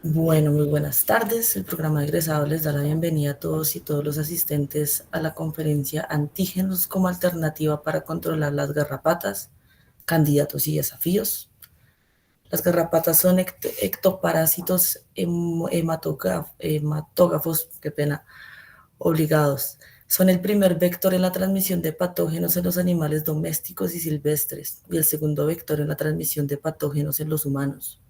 Bueno, muy buenas tardes. El programa de egresados les da la bienvenida a todos y todos los asistentes a la conferencia Antígenos como alternativa para controlar las garrapatas, candidatos y desafíos. Las garrapatas son ectoparásitos hematógafos, qué pena, obligados. Son el primer vector en la transmisión de patógenos en los animales domésticos y silvestres y el segundo vector en la transmisión de patógenos en los humanos.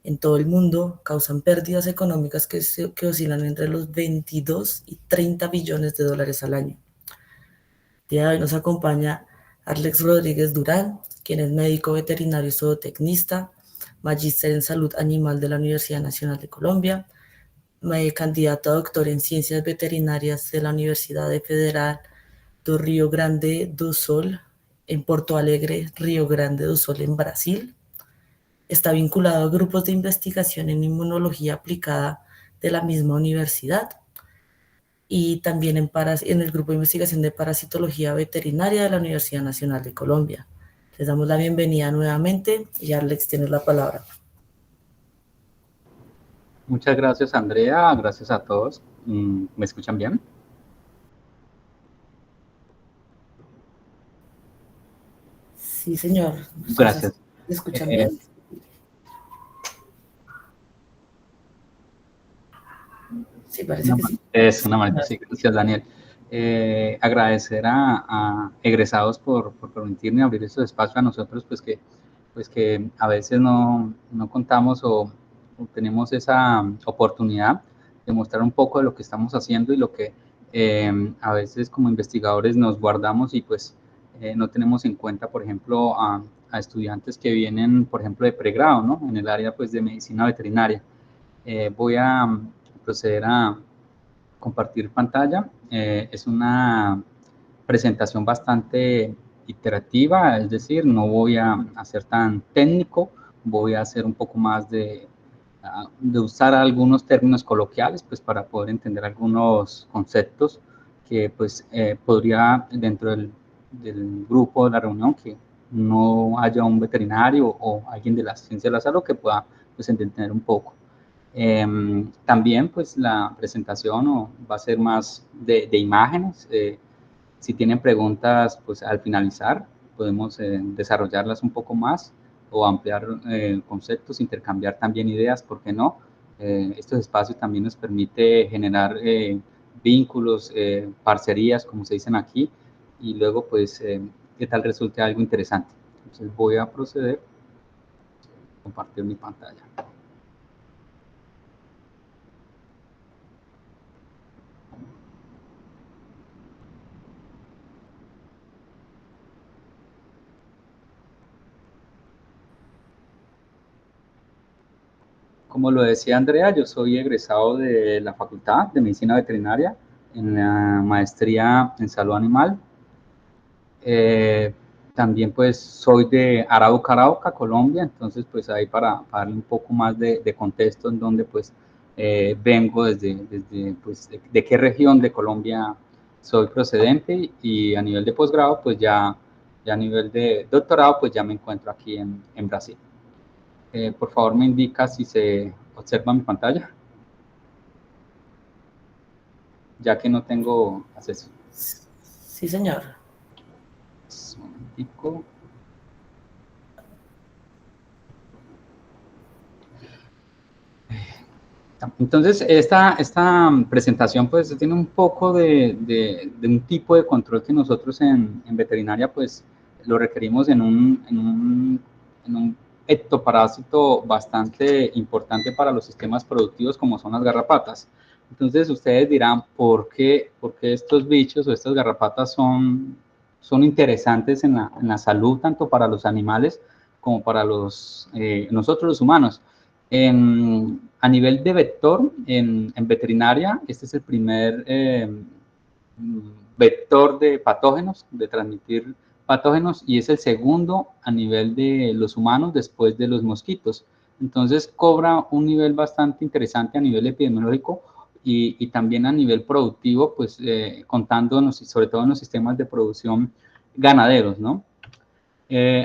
En todo el mundo causan pérdidas económicas que oscilan entre los 22 y 30 billones de dólares al año. El día de hoy nos acompaña Alex Rodríguez Durán, quien es médico veterinario y zootecnista, magíster en salud animal de la Universidad Nacional de Colombia, candidato a doctor en ciencias veterinarias de la Universidad Federal do Rio Grande do Sul en Porto Alegre, Río Grande do Sul en Brasil. Está vinculado a grupos de investigación en inmunología aplicada de la misma universidad y también en el grupo de investigación de parasitología veterinaria de la Universidad Nacional de Colombia. Les damos la bienvenida nuevamente y Alex, tienes la palabra. Muchas gracias, Andrea. Gracias a todos. ¿Me escuchan bien? Sí, señor. Gracias. ¿Me escuchan bien? Sí, parece que sí. Es una manera, sí, gracias, Daniel. Agradecer a egresados por permitirme abrir estos espacios a nosotros, pues que a veces no contamos o tenemos esa oportunidad de mostrar un poco de lo que estamos haciendo y lo que a veces como investigadores nos guardamos y pues no tenemos en cuenta, por ejemplo, a estudiantes que vienen, por ejemplo, de pregrado, ¿no? En el área pues de medicina veterinaria. Voy a proceder a compartir pantalla. Es una presentación bastante iterativa, es decir, no voy a ser tan técnico, voy a hacer un poco más de usar algunos términos coloquiales pues para poder entender algunos conceptos que pues podría dentro del grupo de la reunión que no haya un veterinario o alguien de la ciencia de la salud que pueda pues entender un poco. También pues la presentación va a ser más de imágenes. Si tienen preguntas pues al finalizar podemos desarrollarlas un poco más o ampliar conceptos, intercambiar también ideas, ¿por qué no? Estos espacios también nos permite generar vínculos, parcerías, como se dicen aquí, y luego pues qué tal resulte algo interesante. Entonces voy a proceder a compartir mi pantalla. Como lo decía Andrea, yo soy egresado de la Facultad de Medicina Veterinaria en la maestría en salud animal. También pues soy de Arauca, Arauca, Colombia, entonces pues ahí para darle un poco más de contexto en donde pues vengo desde pues de qué región de Colombia soy procedente y a nivel de posgrado pues ya a nivel de doctorado pues ya me encuentro aquí en Brasil. Por favor me indica si se observa mi pantalla, ya que no tengo acceso. Sí, señor. Un momentico. Entonces, esta presentación pues tiene un poco de un tipo de control que nosotros en veterinaria pues lo requerimos en un ectoparásito bastante importante para los sistemas productivos como son las garrapatas. Entonces, ustedes dirán, ¿por qué estos bichos o estas garrapatas son interesantes en la salud tanto para los animales como para nosotros los humanos? A nivel de vector, en veterinaria, este es el primer vector de patógenos, de transmitir patógenos, y es el segundo a nivel de los humanos después de los mosquitos. Entonces cobra un nivel bastante interesante a nivel epidemiológico y también a nivel productivo, pues contando sobre todo en los sistemas de producción ganaderos, ¿no?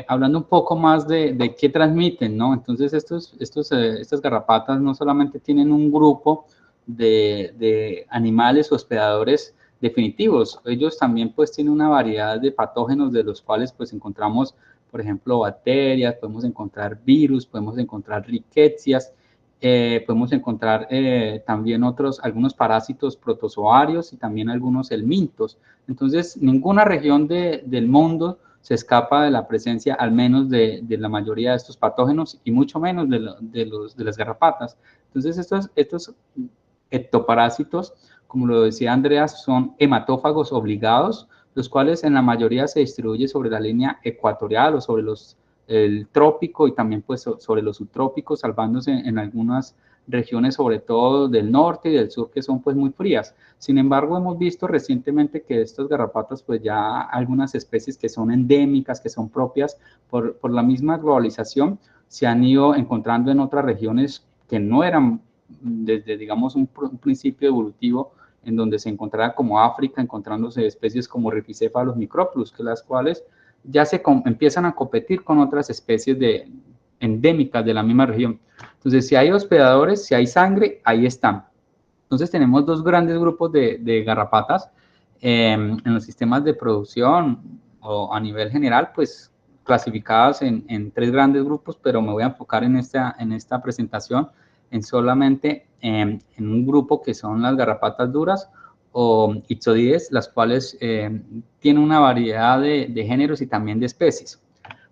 Hablando un poco más de qué transmiten, ¿no? Entonces, estas garrapatas no solamente tienen un grupo de animales hospedadores definitivos, ellos también pues tienen una variedad de patógenos de los cuales pues encontramos, por ejemplo, bacterias, podemos encontrar virus, podemos encontrar riquecias, podemos encontrar también algunos parásitos protozoarios y también algunos helmintos. Entonces, ninguna región del mundo se escapa de la presencia, al menos de la mayoría de estos patógenos y mucho menos de las garrapatas. Entonces, estos ectoparásitos, como lo decía Andreas, son hematófagos obligados, los cuales en la mayoría se distribuyen sobre la línea ecuatorial o sobre el trópico y también pues sobre los subtrópicos, salvándose en algunas regiones, sobre todo del norte y del sur, que son pues muy frías. Sin embargo, hemos visto recientemente que estas garrapatas, pues ya algunas especies que son endémicas, que son propias por la misma globalización, se han ido encontrando en otras regiones que no eran desde, digamos, un principio evolutivo en donde se encontraba como África, encontrándose especies como Rhipicephalus microplus, que las cuales ya empiezan a competir con otras especies endémicas de la misma región. Entonces, si hay hospedadores, si hay sangre, ahí están. Entonces, tenemos dos grandes grupos de garrapatas en los sistemas de producción o a nivel general, pues clasificadas en tres grandes grupos, pero me voy a enfocar en esta presentación en solamente en un grupo que son las garrapatas duras o ixodides, las cuales tienen una variedad de géneros y también de especies.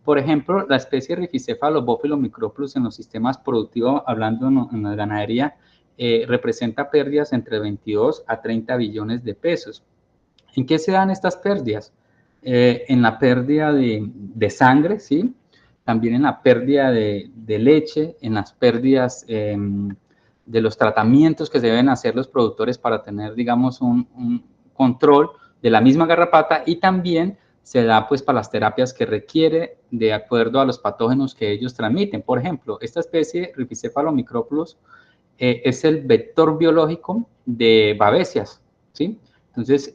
Por ejemplo, la especie Rhipicephalus microplus en los sistemas productivos, hablando en la ganadería, representa pérdidas entre 22 a 30 billones de pesos. ¿En qué se dan estas pérdidas? En la pérdida de sangre, ¿sí? También en la pérdida de leche, en las pérdidas de los tratamientos que se deben hacer los productores para tener, digamos, un control de la misma garrapata, y también se da pues para las terapias que requiere de acuerdo a los patógenos que ellos transmiten. Por ejemplo, esta especie Rhipicephalus microplus es el vector biológico de babesias, ¿sí? Entonces,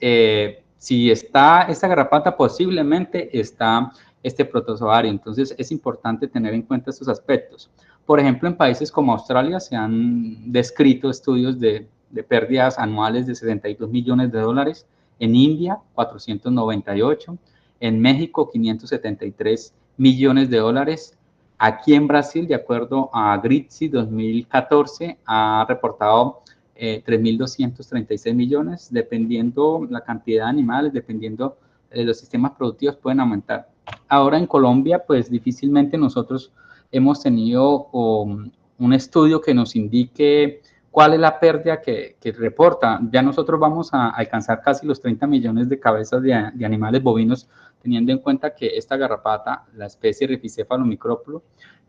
si está esta garrapata, posiblemente está este protozoario. Entonces, es importante tener en cuenta estos aspectos. Por ejemplo, en países como Australia se han descrito estudios de pérdidas anuales de 62 millones de dólares, en India 498, en México 573 millones de dólares. Aquí en Brasil, de acuerdo a GRITSI 2014, ha reportado 3.236 millones, dependiendo la cantidad de animales, dependiendo de los sistemas productivos, pueden aumentar. Ahora en Colombia, pues difícilmente nosotros hemos tenido un estudio que nos indique cuál es la pérdida que reporta. Ya nosotros vamos a alcanzar casi los 30 millones de cabezas de animales bovinos, teniendo en cuenta que esta garrapata, la especie Rhipicephalus microplus,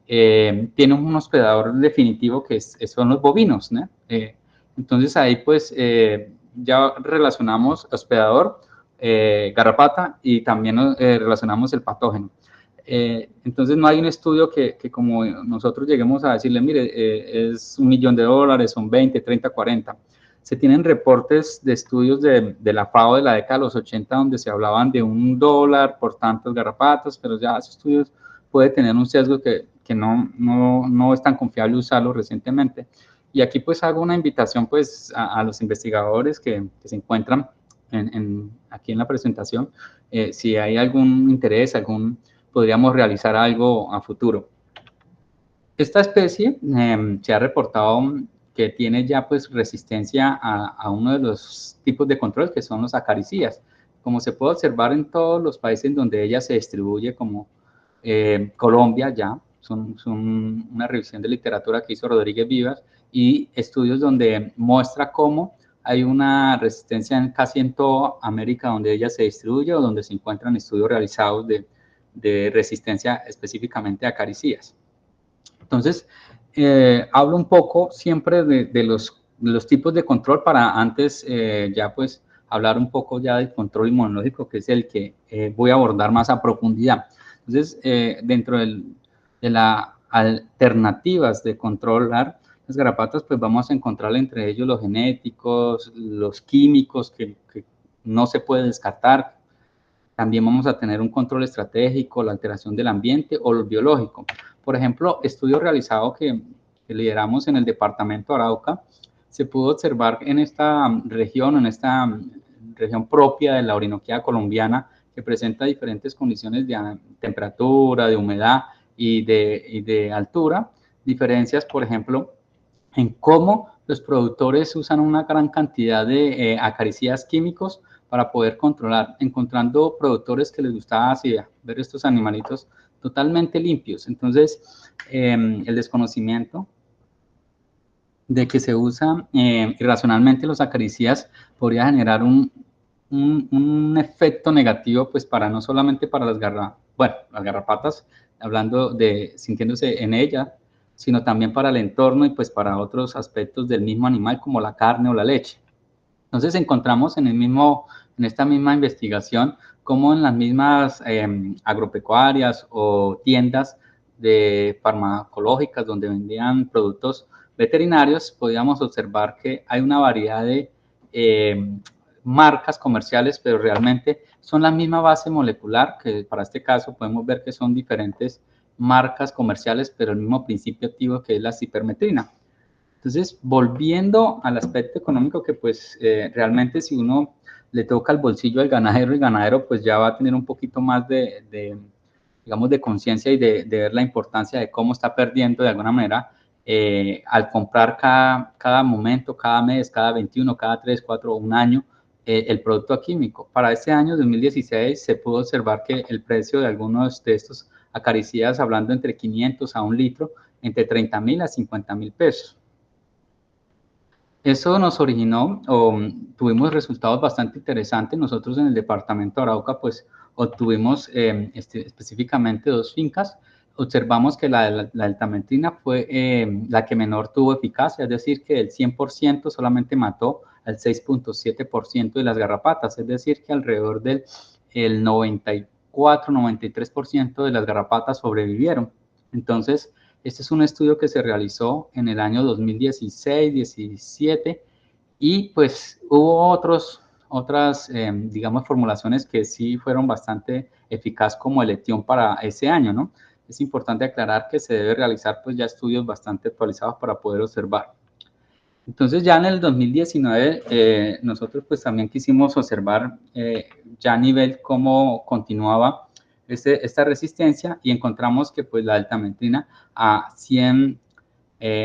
tiene un hospedador definitivo que son los bovinos, ¿no? Entonces ahí pues ya relacionamos hospedador, garrapata, y también relacionamos el patógeno. Entonces no hay un estudio que como nosotros lleguemos a decirle, mire, es $1 millón, son 20, 30, 40. Se tienen reportes de estudios de la FAO de la década de los 80 donde se hablaban de $1 por tantos garrapatos, pero ya esos estudios puede tener un sesgo que no es tan confiable usarlo recientemente. Y aquí pues hago una invitación pues a los investigadores que se encuentran aquí en la presentación, si hay algún interés, podríamos realizar algo a futuro. Esta especie se ha reportado que tiene ya pues resistencia a uno de los tipos de control que son los acaricidas. Como se puede observar en todos los países donde ella se distribuye, como Colombia ya, son una revisión de literatura que hizo Rodríguez Vivas y estudios donde muestra cómo hay una resistencia casi en toda América donde ella se distribuye o donde se encuentran estudios realizados de resistencia específicamente a acaricidas. Entonces, hablo un poco siempre de los tipos de control para antes ya pues hablar un poco ya del control inmunológico, que es el que voy a abordar más a profundidad. Entonces, dentro de las alternativas de controlar las garrapatas, pues vamos a encontrar entre ellos los genéticos, los químicos que no se puede descartar, También vamos a tener un control estratégico, la alteración del ambiente o lo biológico. Por ejemplo, estudios realizados que lideramos en el departamento de Arauca, se pudo observar en esta región propia de la Orinoquía colombiana, que presenta diferentes condiciones de temperatura, de humedad y de altura, diferencias, por ejemplo, en cómo los productores usan una gran cantidad de acaricidas químicos para poder controlar, encontrando productores que les gustaba así ver estos animalitos totalmente limpios. Entonces, el desconocimiento de que se usa irracionalmente los acaricidas podría generar un efecto negativo, pues para no solamente para las garrapatas, hablando de sintiéndose en ella, sino también para el entorno y pues para otros aspectos del mismo animal como la carne o la leche. Entonces encontramos en esta misma investigación como en las mismas agropecuarias o tiendas de farmacológicas donde vendían productos veterinarios, podíamos observar que hay una variedad de marcas comerciales, pero realmente son la misma base molecular, que para este caso podemos ver que son diferentes marcas comerciales, pero el mismo principio activo que es la cipermetrina. Entonces, volviendo al aspecto económico, que pues realmente si uno le toca el bolsillo al ganadero, el ganadero pues ya va a tener un poquito más digamos, de conciencia y de ver la importancia de cómo está perdiendo de alguna manera al comprar cada momento, cada mes, cada 21, cada 3, 4 o un año el producto químico. Para este año 2016 se pudo observar que el precio de algunos de estos acaricidas, hablando entre 500 a un litro, entre 30.000 a 50.000 pesos. Eso nos originó, tuvimos resultados bastante interesantes. Nosotros en el departamento de Arauca, pues obtuvimos específicamente 2 fincas. Observamos que la deltamentina fue la que menor tuvo eficacia, es decir, que del 100% solamente mató al 6.7% de las garrapatas, es decir, que alrededor del 94-93% de las garrapatas sobrevivieron. Entonces, este es un estudio que se realizó en el año 2016-17 y pues hubo otras, digamos, formulaciones que sí fueron bastante eficaz como elección para ese año, ¿no? Es importante aclarar que se debe realizar pues ya estudios bastante actualizados para poder observar. Entonces ya en el 2019 nosotros pues también quisimos observar ya a nivel cómo continuaba esta resistencia y encontramos que pues la deltamentrina a 100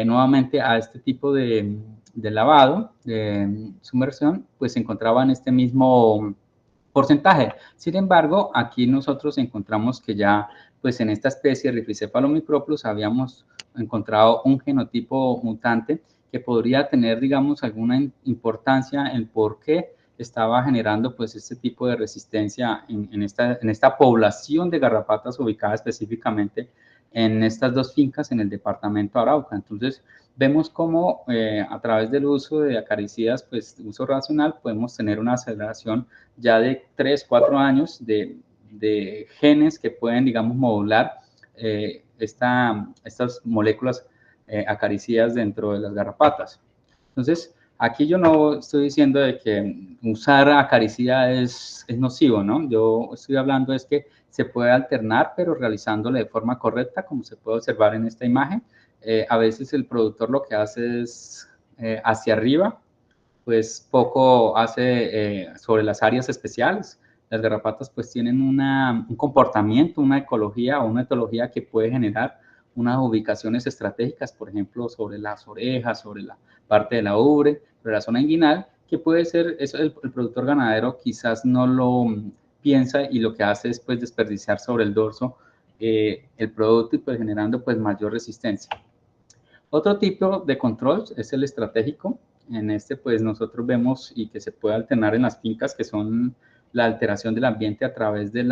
nuevamente a este tipo de lavado, de sumersión, pues se encontraba en este mismo porcentaje. Sin embargo, aquí nosotros encontramos que ya pues en esta especie Rhipicephalus microplus habíamos encontrado un genotipo mutante que podría tener, digamos, alguna importancia en por qué estaba generando pues este tipo de resistencia en esta población de garrapatas ubicada específicamente en estas 2 fincas en el departamento de Arauca. Entonces, vemos cómo a través del uso de acaricidas, pues uso racional, podemos tener una aceleración ya de 3, 4 años de genes que pueden, digamos, modular estas moléculas acaricidas dentro de las garrapatas. Entonces, aquí yo no estoy diciendo de que usar acaricida es nocivo, ¿no? Yo estoy hablando es que se puede alternar, pero realizándolo de forma correcta, como se puede observar en esta imagen. A veces el productor lo que hace es hacia arriba, pues poco hace sobre las áreas especiales. Las garrapatas pues tienen un comportamiento, una ecología o una etología que puede generar unas ubicaciones estratégicas, por ejemplo, sobre las orejas, sobre la parte de la ubre, sobre la zona inguinal, que puede ser, eso el productor ganadero quizás no lo piensa y lo que hace es pues desperdiciar sobre el dorso el producto y pues generando pues mayor resistencia. Otro tipo de control es el estratégico. En este, pues nosotros vemos y que se puede alternar en las fincas, que son la alteración del ambiente a través del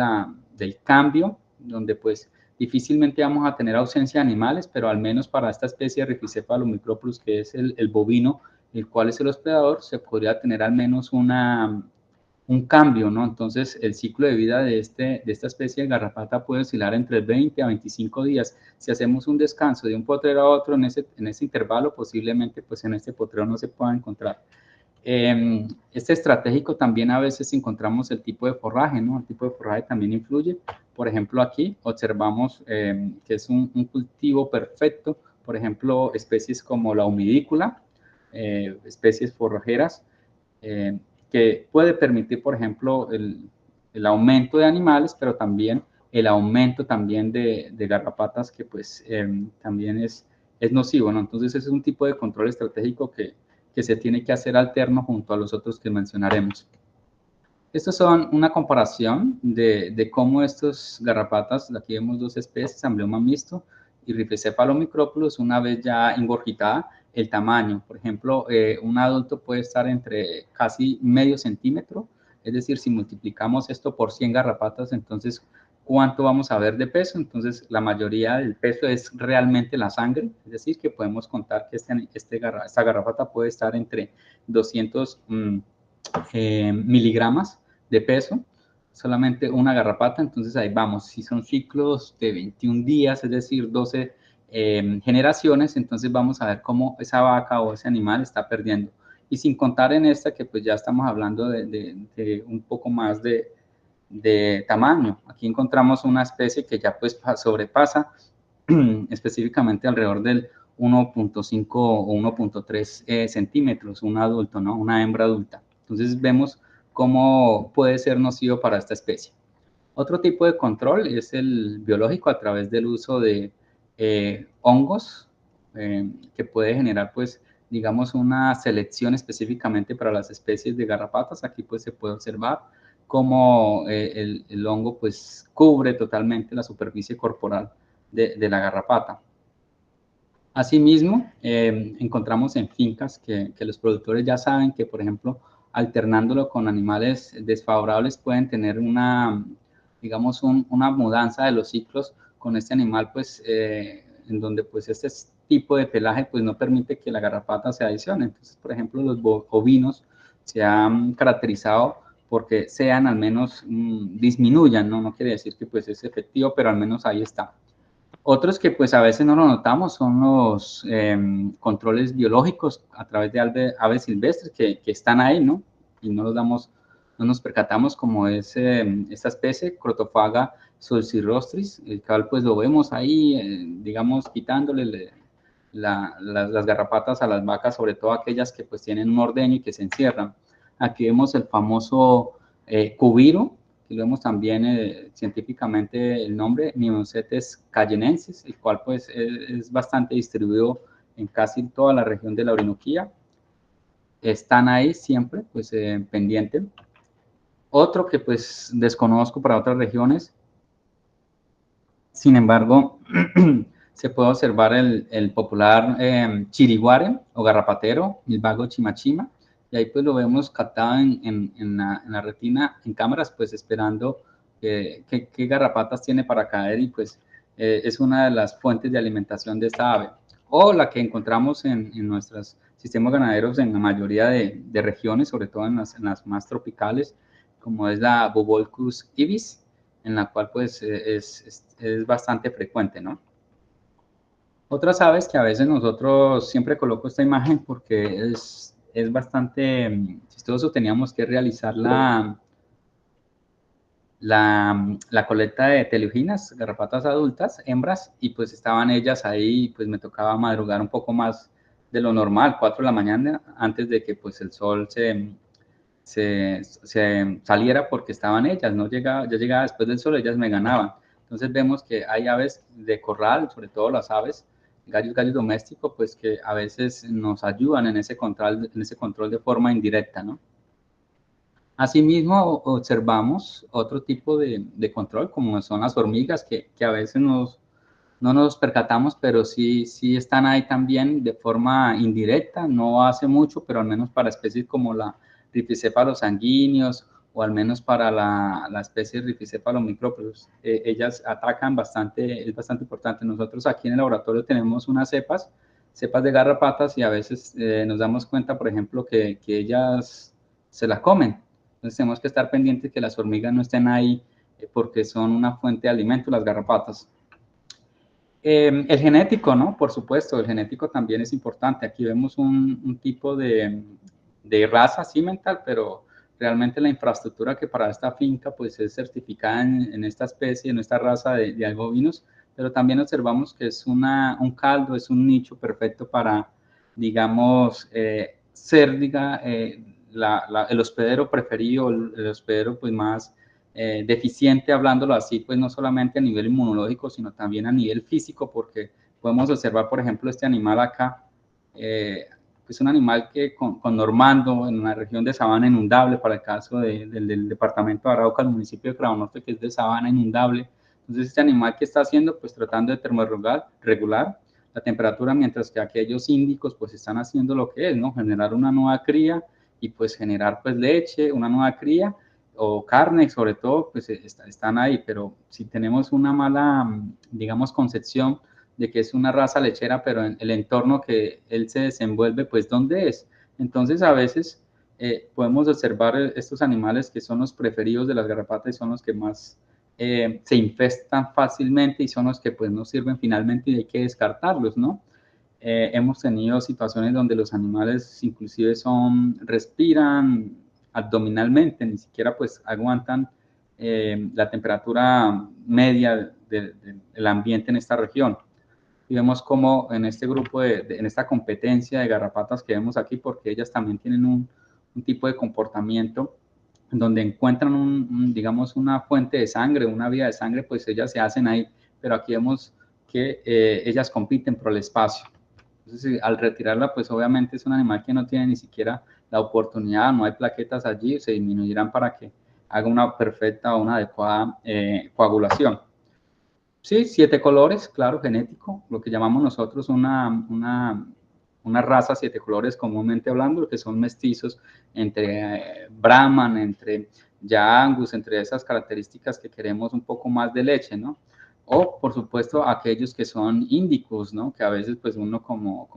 cambio, donde pues difícilmente vamos a tener ausencia de animales, pero al menos para esta especie de Rhipicephalus microplus, que es el bovino, el cual es el hospedador, se podría tener al menos un cambio, ¿no? Entonces, el ciclo de vida de esta especie de garrapata puede oscilar entre 20 a 25 días. Si hacemos un descanso de un potrero a otro en ese intervalo, posiblemente pues en este potrero no se pueda encontrar Este estratégico también a veces encontramos el tipo de forraje, ¿no? El tipo de forraje también influye. Por ejemplo, aquí observamos que es un cultivo perfecto, por ejemplo, especies como la humidícula, especies forrajeras, que puede permitir, por ejemplo, el aumento de animales, pero también el aumento también de garrapatas, que pues también es nocivo, ¿no? Entonces, ese es un tipo de control estratégico que se tiene que hacer alterno junto a los otros que mencionaremos. Estos son una comparación de cómo estos garrapatas, aquí vemos dos especies, Amblyomma mixto y Rhipicephalomicroplus, una vez ya ingurgitada, el tamaño. Por ejemplo, un adulto puede estar entre casi medio centímetro, es decir, si multiplicamos esto por 100 garrapatas, entonces, ¿cuánto vamos a ver de peso? Entonces, la mayoría del peso es realmente la sangre, es decir, que podemos contar que esta garrapata puede estar entre 200 miligramos de peso, solamente una garrapata. Entonces ahí vamos, si son ciclos de 21 días, es decir, 12 generaciones, entonces vamos a ver cómo esa vaca o ese animal está perdiendo. Y sin contar en esta que pues ya estamos hablando de un poco más de tamaño. Aquí encontramos una especie que ya pues sobrepasa específicamente alrededor del 1.5 o 1.3 centímetros, un adulto, ¿no? Una hembra adulta. Entonces vemos cómo puede ser nocivo para esta especie. Otro tipo de control es el biológico a través del uso de hongos, que puede generar, pues, digamos, una selección específicamente para las especies de garrapatas. Aquí, pues, se puede observar cómo el hongo, pues, cubre totalmente la superficie corporal de la garrapata. Asimismo, encontramos en fincas que los productores ya saben que, por ejemplo, alternándolo con animales desfavorables pueden tener una, digamos, una mudanza de los ciclos con este animal, pues, en donde, pues, este tipo de pelaje, pues, no permite que la garrapata se adicione. Entonces, por ejemplo, los ovinos se han caracterizado porque sean al menos, disminuyan, ¿no? No quiere decir que, pues, es efectivo, pero al menos ahí está. Otros que pues a veces no lo notamos son los controles biológicos a través de aves silvestres que están ahí, ¿no? Y no nos percatamos, como es esta especie, Crotophaga sulcirostris, el cual pues lo vemos ahí, digamos, quitándole las garrapatas a las vacas, sobre todo aquellas que pues tienen un ordeño y que se encierran. Aquí vemos el famoso cubiro, que lo vemos también científicamente el nombre, Myocetes cayenensis, el cual pues es bastante distribuido en casi toda la región de la Orinoquía. Están ahí siempre, pues pendiente. Otro que pues desconozco para otras regiones, sin embargo, se puede observar el popular chiriguare o garrapatero, el vago chimachima, y ahí pues lo vemos captado en la retina, en cámaras, pues esperando qué garrapatas tiene para caer, y pues es una de las fuentes de alimentación de esta ave. O la que encontramos en nuestros sistemas ganaderos en la mayoría de regiones, sobre todo en las más tropicales, como es la Bobolcus ibis, en la cual pues es bastante frecuente, ¿no? Otras aves que a veces nosotros, siempre coloco esta imagen porque es bastante chistoso, teníamos que realizar la colecta de teleuginas, garrapatas adultas, hembras, y pues estaban ellas ahí, pues me tocaba madrugar un poco más de lo normal, 4 de la mañana, antes de que pues el sol se saliera, porque estaban ellas, no llegaba, yo llegaba después del sol, ellas me ganaban. Entonces vemos que hay aves de corral, sobre todo las aves, gallos domésticos, pues que a veces nos ayudan en ese control de forma indirecta, ¿no? Asimismo, observamos otro tipo de control, como son las hormigas, que a veces no nos percatamos, pero sí están ahí también de forma indirecta, no hace mucho, pero al menos para especies como la Rhipicephalus sanguíneos, o al menos para la especie Rhipicephalomicroplus, ellas atacan bastante, es bastante importante. Nosotros aquí en el laboratorio tenemos unas cepas de garrapatas, y a veces nos damos cuenta, por ejemplo, que ellas se las comen. Entonces tenemos que estar pendientes que las hormigas no estén ahí, porque son una fuente de alimento, las garrapatas. El genético, ¿no? Por supuesto, el genético también es importante. Aquí vemos un tipo de de raza cimental, pero realmente la infraestructura que para esta finca pues es certificada en esta especie, en esta raza de algovinos, pero también observamos que es un caldo, es un nicho perfecto para, digamos, ser, el hospedero preferido, el hospedero pues más deficiente, hablándolo así, pues no solamente a nivel inmunológico, sino también a nivel físico, porque podemos observar, por ejemplo, este animal acá, es un animal que con Normando, en una región de sabana inundable, para el caso del departamento de Arauca, el municipio de Cravo Norte, que es de sabana inundable. Entonces, este animal que está haciendo, pues tratando de termorregular la temperatura, mientras que aquellos índicos, pues están haciendo lo que es, ¿no? Generar una nueva cría y pues generar pues leche, una nueva cría o carne, sobre todo, pues están ahí. Pero si tenemos una mala, digamos, concepción de que es una raza lechera, pero en el entorno que él se desenvuelve, pues ¿dónde es? Entonces a veces podemos observar estos animales que son los preferidos de las garrapatas y son los que más se infestan fácilmente y son los que pues no sirven finalmente y hay que descartarlos, ¿no? Hemos tenido situaciones donde los animales inclusive respiran abdominalmente, ni siquiera pues aguantan la temperatura media del ambiente en esta región. Y vemos como en este grupo, en esta competencia de garrapatas que vemos aquí, porque ellas también tienen un tipo de comportamiento donde encuentran, digamos, una fuente de sangre, una vía de sangre, pues ellas se hacen ahí, pero aquí vemos que ellas compiten por el espacio. Entonces, al retirarla, pues obviamente es un animal que no tiene ni siquiera la oportunidad, no hay plaquetas allí, se disminuirán para que haga una perfecta o una adecuada coagulación. Sí, 7 colores, claro, genético, lo que llamamos nosotros una raza 7 colores comúnmente hablando, que son mestizos entre Brahman, entre ya Angus, entre esas características que queremos un poco más de leche, ¿no? O, por supuesto, aquellos que son índicos, ¿no? Que a veces, pues, uno como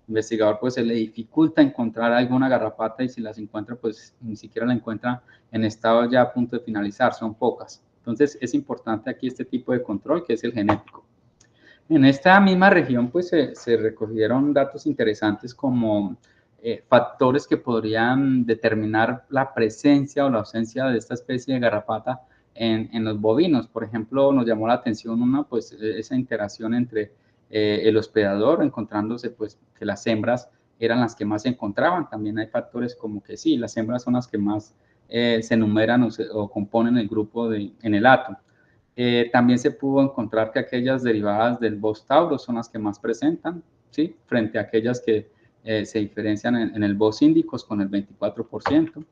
investigador, pues, se le dificulta encontrar alguna garrapata y si las encuentra, pues, ni siquiera la encuentra en estado ya a punto de finalizar, son pocas. Entonces, es importante aquí este tipo de control, que es el genético. En esta misma región, pues, se recogieron datos interesantes como factores que podrían determinar la presencia o la ausencia de esta especie de garrapata en los bovinos. Por ejemplo, nos llamó la atención pues, esa interacción entre el hospedador, encontrándose, pues, que las hembras eran las que más se encontraban. También hay factores como que sí, las hembras son las que más se enumeran o componen el grupo en el hato. También se pudo encontrar que aquellas derivadas del Bos tauro son las que más presentan, ¿sí? Frente a aquellas que se diferencian en el Bos índicos con el 24%.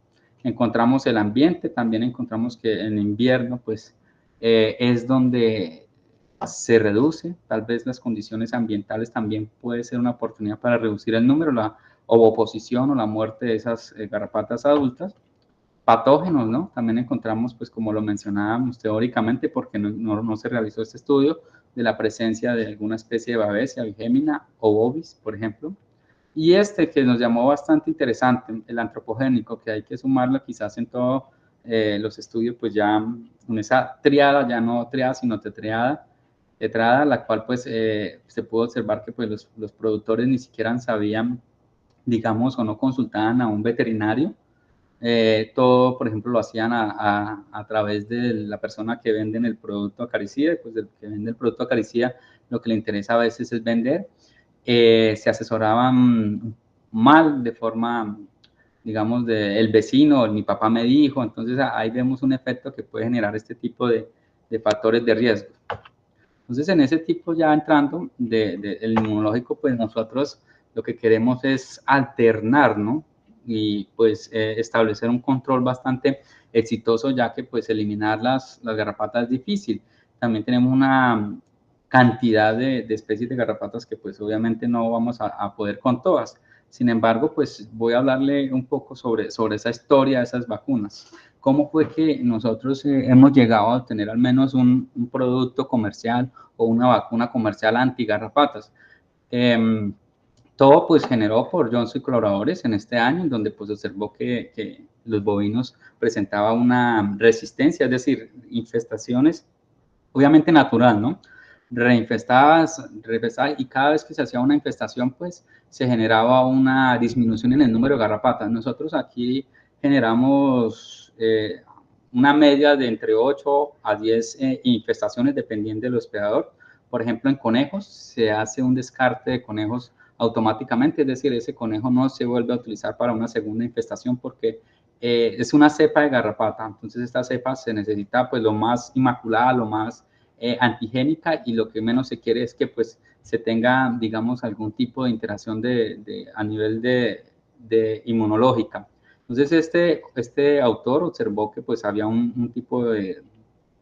Encontramos el ambiente, también encontramos que en invierno pues es donde se reduce, tal vez las condiciones ambientales también puede ser una oportunidad para reducir el número, la ovoposición o la muerte de esas garrapatas adultas. Patógenos, ¿no? También encontramos, pues como lo mencionábamos teóricamente, porque no se realizó este estudio, de la presencia de alguna especie de Babesia, Bigémina o Bovis, por ejemplo. Y este que nos llamó bastante interesante, el antropogénico, que hay que sumarlo quizás en todos los estudios, pues ya en esa triada, ya no triada, sino tetrada, la cual pues se pudo observar que pues los productores ni siquiera sabían, digamos, o no consultaban a un veterinario. Todo, por ejemplo, lo hacían a través de la persona que vende el producto acaricida, y pues del que vende el producto acaricida, lo que le interesa a veces es vender. Se asesoraban mal de forma, digamos, el vecino, mi papá me dijo, entonces ahí vemos un efecto que puede generar este tipo de factores de riesgo. Entonces, en ese tipo ya entrando el inmunológico, pues nosotros lo que queremos es alternar, ¿no? Y pues establecer un control bastante exitoso, ya que pues eliminar las garrapatas es difícil. También tenemos una cantidad de especies de garrapatas que pues obviamente no vamos a poder con todas. Sin embargo, pues voy a hablarle un poco sobre esa historia de esas vacunas. ¿Cómo fue que nosotros hemos llegado a obtener al menos un producto comercial o una vacuna comercial antigarrapatas? Todo pues generó por Johnson y colaboradores en este año, en donde pues observó que los bovinos presentaban una resistencia, es decir, infestaciones, obviamente natural, ¿no? reinfestadas, y cada vez que se hacía una infestación, pues se generaba una disminución en el número de garrapatas. Nosotros aquí generamos una media de entre 8 a 10 infestaciones dependiendo del hospedador. Por ejemplo, en conejos se hace un descarte de conejos automáticamente, es decir, ese conejo no se vuelve a utilizar para una segunda infestación porque es una cepa de garrapata. Entonces esta cepa se necesita pues lo más inmaculada, lo más antigénica, y lo que menos se quiere es que pues se tenga, digamos, algún tipo de interacción a nivel de inmunológica. Entonces este autor observó que pues había un tipo de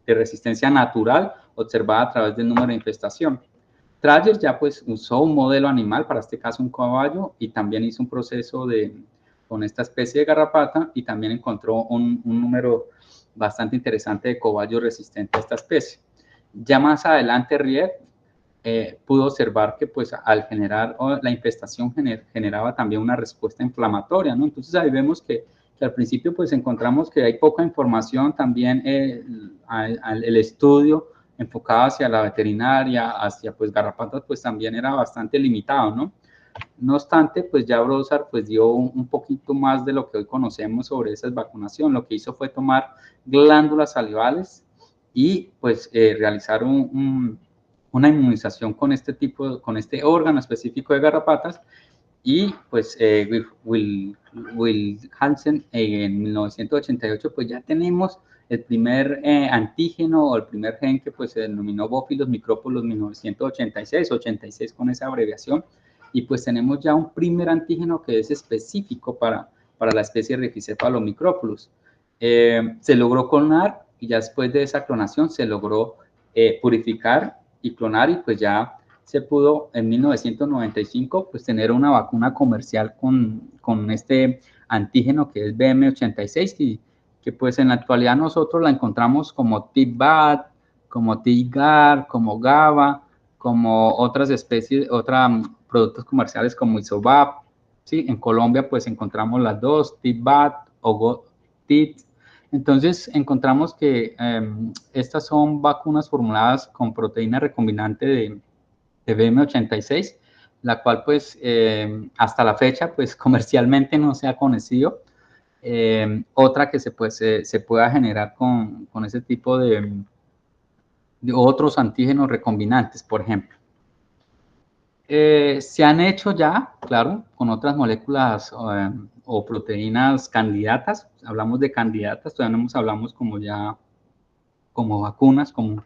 resistencia natural observada a través del número de infestación. Trager ya pues usó un modelo animal, para este caso un caballo, y también hizo un proceso con esta especie de garrapata, y también encontró un número bastante interesante de cobayos resistentes a esta especie. Ya más adelante Riet pudo observar que pues al generar la infestación generaba también una respuesta inflamatoria, ¿no? Entonces ahí vemos que al principio pues encontramos que hay poca información, también el estudio enfocado hacia la veterinaria, hacia pues garrapatas, pues también era bastante limitado, ¿no? No obstante, pues ya Brossard pues dio un poquito más de lo que hoy conocemos sobre esa vacunación. Lo que hizo fue tomar glándulas salivales y pues realizar una inmunización con con este órgano específico de garrapatas, y pues Will Hansen en 1988 pues ya tenemos el primer antígeno o el primer gen que pues se denominó Bófilos micrópolos 1986 con esa abreviación, y pues tenemos ya un primer antígeno que es específico para la especie Rhipicephalus micrópolis. Se logró clonar, y ya después de esa clonación se logró purificar y clonar, y pues ya se pudo en 1995 pues tener una vacuna comercial con este antígeno que es BM86, y que pues en la actualidad nosotros la encontramos como TIVBAT, como TIGAR, como GABA, como otras especies, otros productos comerciales como Isobab, ¿sí? En Colombia pues encontramos las dos, TIVBAT o TIT. Entonces encontramos que estas son vacunas formuladas con proteína recombinante de BM86, la cual pues hasta la fecha pues comercialmente no se ha conocido. Otra que se pueda generar con ese tipo de otros antígenos recombinantes, por ejemplo. Se han hecho ya, claro, con otras moléculas o proteínas candidatas. Hablamos de candidatas, todavía no hablamos como ya como vacunas, como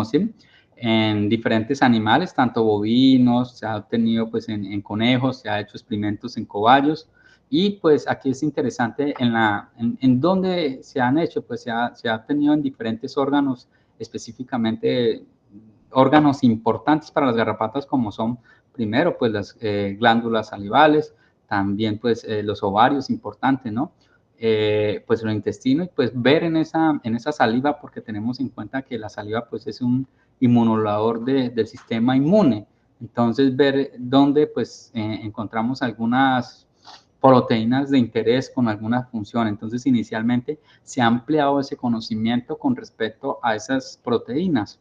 así, en diferentes animales, tanto bovinos, se ha obtenido pues en conejos, se ha hecho experimentos en cobayos, y pues aquí es interesante en dónde se han hecho, pues se ha obtenido en diferentes órganos, específicamente órganos importantes para las garrapatas, como son primero pues las glándulas salivales, también pues los ovarios, importantes, ¿no? Pues el intestino, y pues ver en esa saliva, porque tenemos en cuenta que la saliva pues es un inmunodulador del sistema inmune. Entonces ver dónde pues encontramos algunas proteínas de interés con alguna función. Entonces inicialmente se ha ampliado ese conocimiento con respecto a esas proteínas.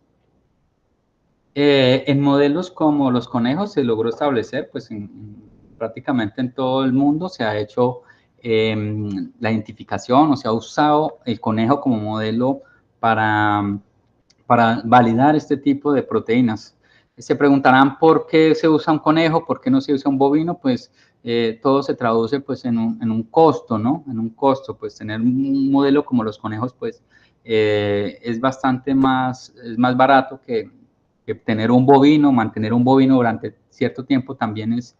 En modelos como los conejos se logró establecer, pues prácticamente en todo el mundo se ha hecho la identificación, o se ha usado el conejo como modelo para validar este tipo de proteínas. Se preguntarán por qué se usa un conejo, por qué no se usa un bovino. Pues todo se traduce pues en un costo, ¿no? En un costo, pues tener un modelo como los conejos pues es bastante más barato que tener un bovino. Mantener un bovino durante cierto tiempo también es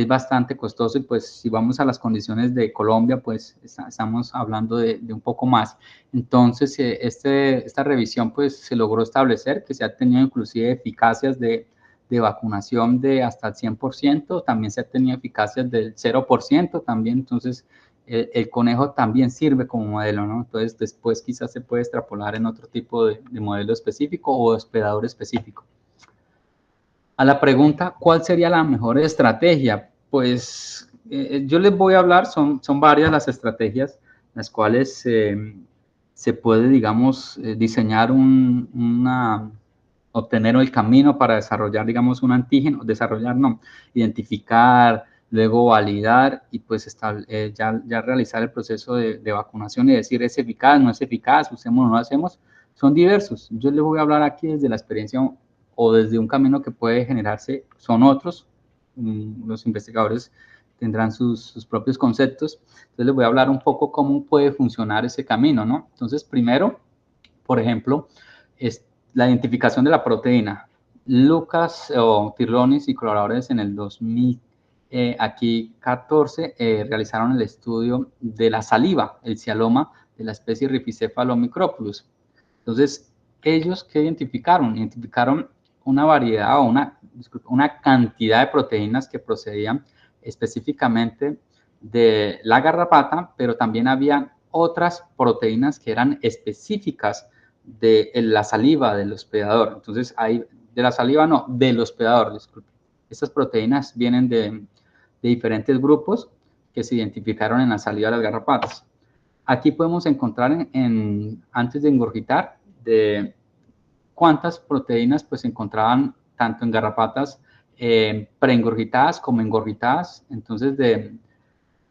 bastante costoso, y pues si vamos a las condiciones de Colombia, pues estamos hablando de un poco más. Entonces, esta revisión pues se logró establecer que se ha tenido inclusive eficacias de vacunación de hasta el 100%, también se ha tenido eficacias del 0% también. Entonces, el conejo también sirve como modelo, ¿no? Entonces, después quizás se puede extrapolar en otro tipo de modelo específico o hospedador específico. A la pregunta, ¿cuál sería la mejor estrategia? Pues yo les voy a hablar, son varias las estrategias las cuales se puede, digamos, diseñar una obtener el camino para desarrollar, digamos, un antígeno, desarrollar, no, identificar, luego validar y pues ya realizar el proceso de vacunación y decir es eficaz, no es eficaz, usemos o no hacemos, son diversos. Yo les voy a hablar aquí desde la experiencia o desde un camino que puede generarse, son otros, los investigadores tendrán sus propios conceptos, entonces les voy a hablar un poco cómo puede funcionar ese camino, ¿no? Entonces, primero, por ejemplo, la identificación de la proteína. Lucas o Tirlonis y colaboradores en el 2014 realizaron el estudio de la saliva, el cialoma de la especie Rhipicephalus microculus. Entonces, ellos ¿qué identificaron? Identificaron una variedad o una cantidad de proteínas que procedían específicamente de la garrapata, pero también había otras proteínas que eran específicas de la saliva del hospedador. Entonces, ahí, de la saliva no, del hospedador, disculpe. Estas proteínas vienen de diferentes grupos que se identificaron en la saliva de las garrapatas. Aquí podemos encontrar, antes de engorgitar, de cuántas proteínas pues se encontraban tanto en garrapatas preengorgitadas como engorgitadas. Entonces, de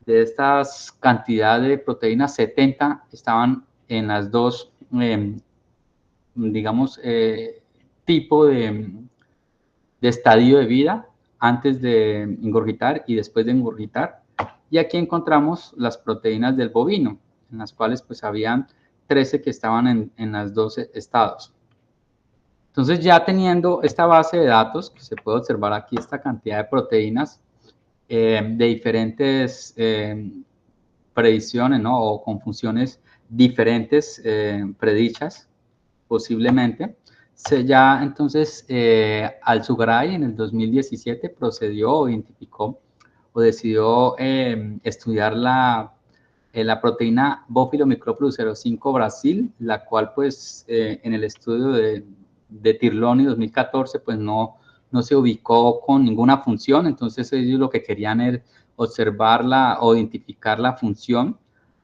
estas cantidades de proteínas, 70 estaban en las dos, digamos, tipo de estadio de vida, antes de engorgitar y después de engorgitar. Y aquí encontramos las proteínas del bovino, en las cuales pues habían 13 que estaban en los 12 estados. Entonces, ya teniendo esta base de datos, que se puede observar aquí esta cantidad de proteínas de diferentes predicciones, ¿no? O con funciones diferentes predichas, posiblemente. Ya entonces, Al-Sugaray en el 2017 procedió o identificó o decidió estudiar la proteína Bófilo-microculus 05 Brasil, la cual pues en el estudio de Tirloni 2014 pues no se ubicó con ninguna función, entonces ellos lo que querían era observarla o identificar la función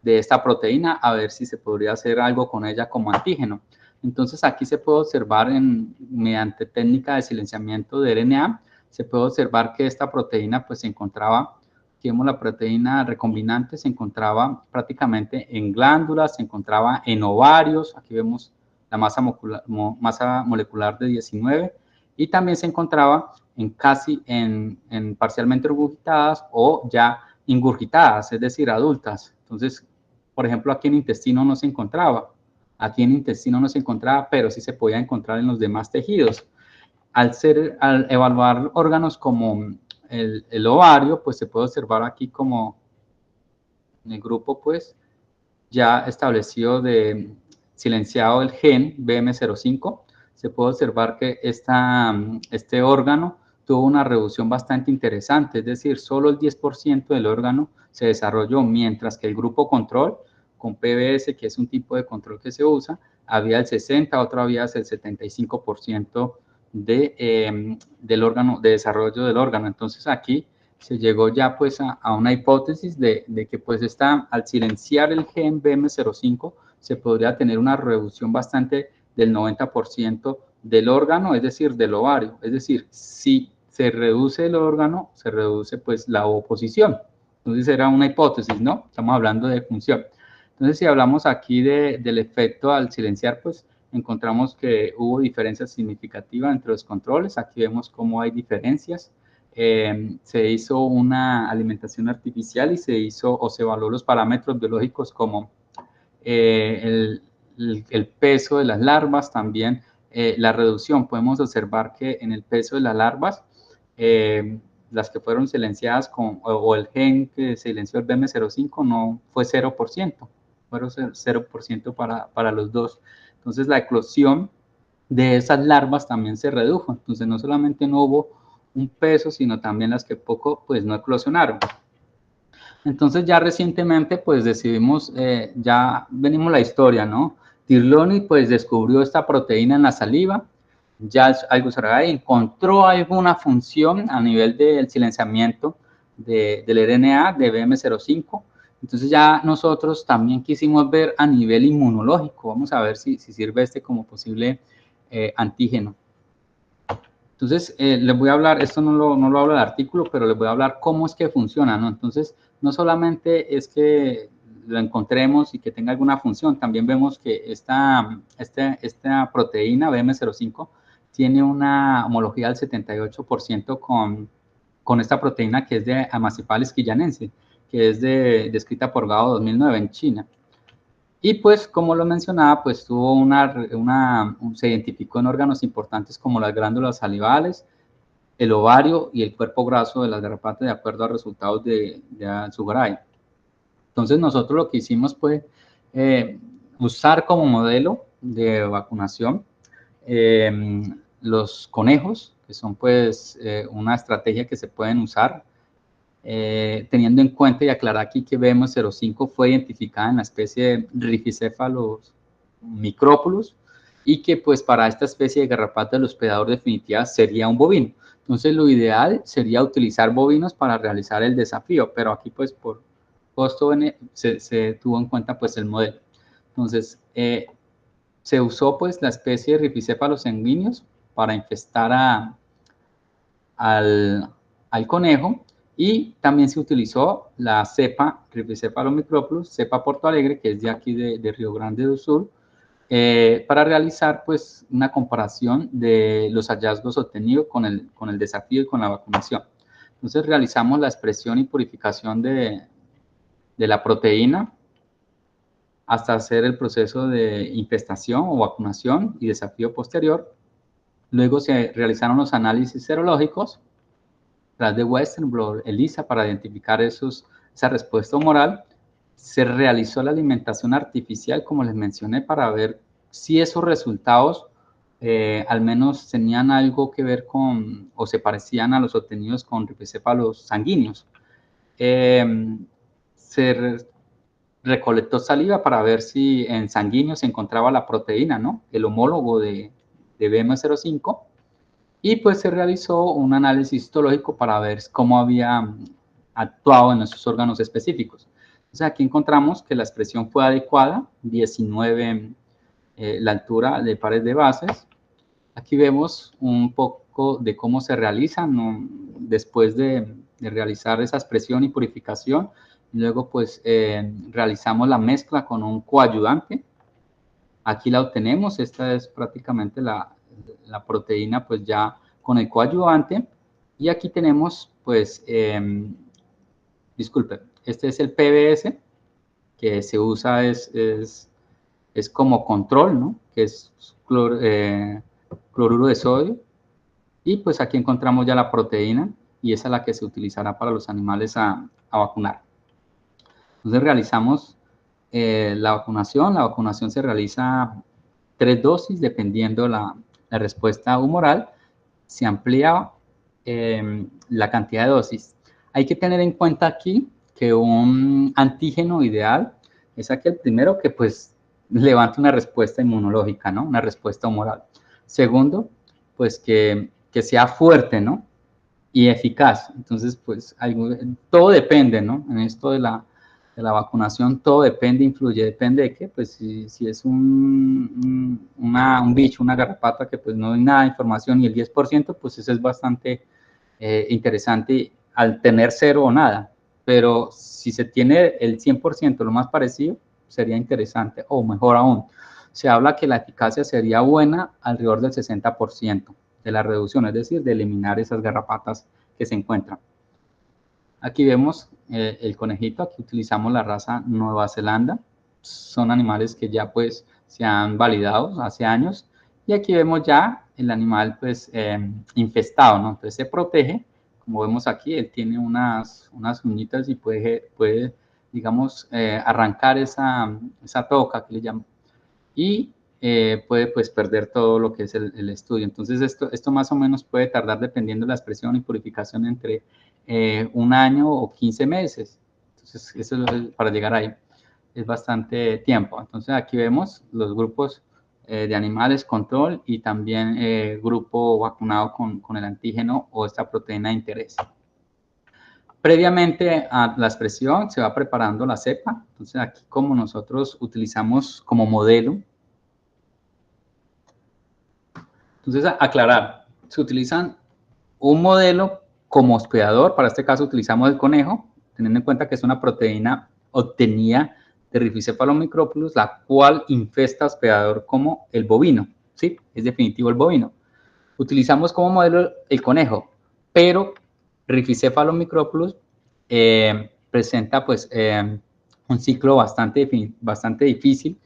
de esta proteína, a ver si se podría hacer algo con ella como antígeno. Entonces aquí se puede observar mediante técnica de silenciamiento de RNA, se puede observar que esta proteína pues se encontraba, aquí vemos la proteína recombinante, se encontraba prácticamente en glándulas, se encontraba en ovarios, aquí vemos la masa molecular de 19, y también se encontraba en parcialmente regurgitadas o ya ingurgitadas, es decir, adultas. Entonces, por ejemplo, aquí en intestino no se encontraba. Aquí en intestino no se encontraba, pero sí se podía encontrar en los demás tejidos. Al evaluar órganos como el ovario, pues se puede observar aquí como en el grupo, pues, ya establecido de silenciado el gen BM05, se puede observar que este órgano tuvo una reducción bastante interesante, es decir, solo el 10% del órgano se desarrolló, mientras que el grupo control, con PBS, que es un tipo de control que se usa, había el 60, otro había el 75% del órgano, de desarrollo del órgano. Entonces aquí se llegó ya pues a una hipótesis de que pues al silenciar el gen BM05 se podría tener una reducción bastante del 90% del órgano, es decir, del ovario. Es decir, si se reduce el órgano, se reduce pues la oposición. Entonces era una hipótesis, ¿no? Estamos hablando de función. Entonces, si hablamos aquí del efecto al silenciar, pues encontramos que hubo diferencias significativas entre los controles. Aquí vemos cómo hay diferencias. Se hizo una alimentación artificial y se evaluó los parámetros biológicos como el peso de las larvas, también la reducción. Podemos observar que en el peso de las larvas, las que fueron silenciadas o el gen que silenció el BM05 no fue 0%, fueron 0% para los dos. Entonces la eclosión de esas larvas también se redujo. Entonces no solamente no hubo un peso, sino también las que poco pues no eclosionaron. Entonces ya recientemente pues decidimos, ya venimos la historia, ¿no? Tirloni pues descubrió esta proteína en la saliva, ya Al-Sugaray encontró alguna función a nivel del silenciamiento del RNA de BM05, entonces ya nosotros también quisimos ver a nivel inmunológico, vamos a ver si sirve como posible antígeno. Entonces, les voy a hablar, esto no lo hablo del artículo, pero les voy a hablar cómo es que funciona, ¿no? Entonces, no solamente es que lo encontremos y que tenga alguna función, también vemos que esta proteína BM05 tiene una homología del 78% con esta proteína que es de Amazipal esquillanense, que es descrita por Gao 2009 en China. Y pues, como lo mencionaba, pues tuvo se identificó en órganos importantes como las glándulas salivales, el ovario y el cuerpo graso de las garrapatas de acuerdo a resultados de Al-Zugaray. Entonces, nosotros lo que hicimos fue usar como modelo de vacunación los conejos, que son pues una estrategia que se pueden usar teniendo en cuenta y aclarar aquí que BM05 fue identificada en la especie de Rhipicephalus micropulus y que pues para esta especie de garrapata el hospedador definitiva sería un bovino. Entonces lo ideal sería utilizar bovinos para realizar el desafío, pero aquí pues por costo se tuvo en cuenta pues el modelo. Entonces se usó pues la especie de Rhipicephalus sanguineus para infestar al conejo y también se utilizó la cepa Rhipicephalus micropulus, cepa Porto Alegre, que es de aquí de Río Grande do Sul, para realizar pues una comparación de los hallazgos obtenidos con el desafío y con la vacunación. Entonces realizamos la expresión y purificación de la proteína hasta hacer el proceso de infestación o vacunación y desafío posterior. Luego se realizaron los análisis serológicos tras de Western Blot, ELISA, para identificar esa respuesta humoral. Se realizó la alimentación artificial, como les mencioné, para ver si esos resultados al menos tenían algo que ver con, o se parecían a los obtenidos con rhipicéfalos sanguíneos. Se recolectó saliva para ver si en sanguíneo se encontraba la proteína, ¿no? El homólogo de BM05. Y pues se realizó un análisis histológico para ver cómo había actuado en esos órganos específicos. Entonces aquí encontramos que la expresión fue adecuada, 19 la altura de pares de bases. Aquí vemos un poco de cómo se realiza, ¿no? Después de realizar esa expresión y purificación. Luego pues realizamos la mezcla con un coayudante. Aquí la obtenemos, esta es prácticamente la proteína pues ya con el coadyuvante. Y aquí tenemos pues, disculpen, este es el PBS que se usa es como control, ¿no? Que es cloruro de sodio. Y pues aquí encontramos ya la proteína y esa es la que se utilizará para los animales a vacunar. Entonces realizamos la vacunación se realiza 3 dosis dependiendo la respuesta humoral, se amplía la cantidad de dosis. Hay que tener en cuenta aquí que un antígeno ideal es aquel primero que pues levanta una respuesta inmunológica, ¿no? Una respuesta humoral. Segundo, pues que sea fuerte, ¿no? Y eficaz. Entonces, pues todo depende, ¿no? En esto de la vacunación, todo depende, influye, depende de qué, pues si es un bicho, una garrapata que pues no hay nada de información y el 10%, pues eso es bastante interesante al tener cero o nada, pero si se tiene el 100%, lo más parecido, sería interesante, o mejor aún, se habla que la eficacia sería buena alrededor del 60% de la reducción, es decir, de eliminar esas garrapatas que se encuentran. Aquí vemos el conejito, aquí utilizamos la raza Nueva Zelanda, son animales que ya pues se han validado hace años, y aquí vemos ya el animal pues infestado, ¿no? Entonces se protege, como vemos aquí, él tiene unas uñitas y puede digamos, arrancar esa toca que le llaman, y puede pues perder todo lo que es el estudio. Entonces esto más o menos puede tardar, dependiendo de la expresión y purificación, entre 1 año o 15 meses. Entonces eso es para llegar ahí es bastante tiempo. Entonces aquí vemos los grupos de animales control y también grupo vacunado con el antígeno o esta proteína de interés. Previamente a la expresión se va preparando la cepa. Entonces aquí, como nosotros utilizamos como modelo, entonces aclarar, se utilizan un modelo como hospedador. Para este caso utilizamos el conejo, teniendo en cuenta que es una proteína obtenida de Rhipicephalus microplus, la cual infesta hospedador como el bovino, ¿sí? Es definitivo el bovino. Utilizamos como modelo el conejo, pero Rhipicephalus microplus presenta pues un ciclo bastante difícil.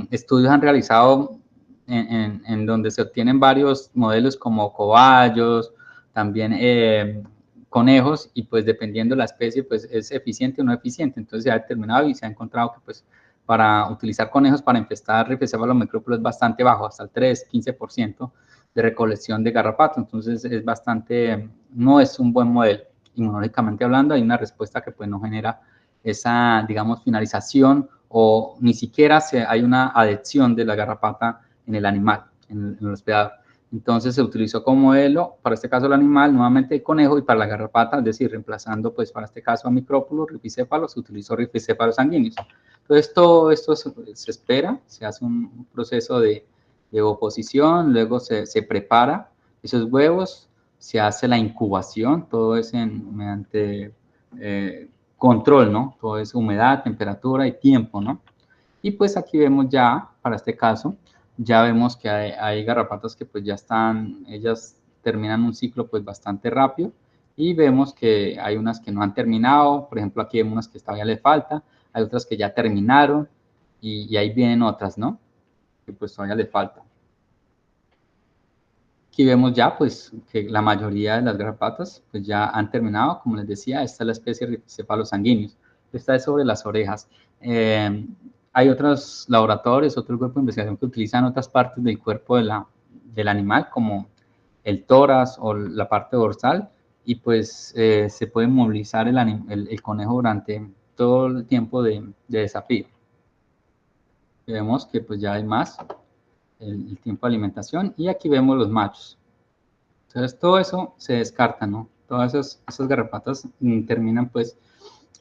Estudios han realizado en donde se obtienen varios modelos como cobayos, también conejos, y pues dependiendo de la especie, pues es eficiente o no eficiente. Entonces se ha determinado y se ha encontrado que pues para utilizar conejos para infestar Rhipicephalus microplus es bastante bajo, hasta el 3-15% de recolección de garrapato. Entonces es bastante, no es un buen modelo. Inmunológicamente hablando, hay una respuesta que pues no genera esa, digamos, finalización, o ni siquiera hay una adhesión de la garrapata en el animal, en el hospedador. Entonces se utilizó como modelo, para este caso el animal, nuevamente el conejo, y para la garrapata, es decir, reemplazando pues para este caso a Micrópulos, Rhipicephalus, se utilizó Rhipicephalus sanguíneos. Entonces todo esto se espera, se hace un proceso de oposición, luego se prepara esos huevos, se hace la incubación, todo es mediante control, ¿no? Todo es humedad, temperatura y tiempo, ¿no? Y pues aquí vemos ya, para este caso, ya vemos que hay garrapatas que pues ya están, ellas terminan un ciclo pues bastante rápido, y vemos que hay unas que no han terminado. Por ejemplo, aquí vemos unas que todavía le falta, hay otras que ya terminaron, y ahí vienen otras, ¿no? Que pues todavía le falta. Aquí vemos ya pues que la mayoría de las garrapatas pues ya han terminado. Como les decía, esta es la especie Rhipicephalus sanguíneos. Esta es sobre las orejas. Hay otros laboratorios, otro grupo de investigación que utilizan otras partes del cuerpo del animal, como el tórax o la parte dorsal, y pues se puede movilizar el conejo durante todo el tiempo de desafío. Vemos que pues ya hay más el tiempo de alimentación, y aquí vemos los machos. Entonces todo eso se descarta, ¿no? Todas esas garrapatas terminan pues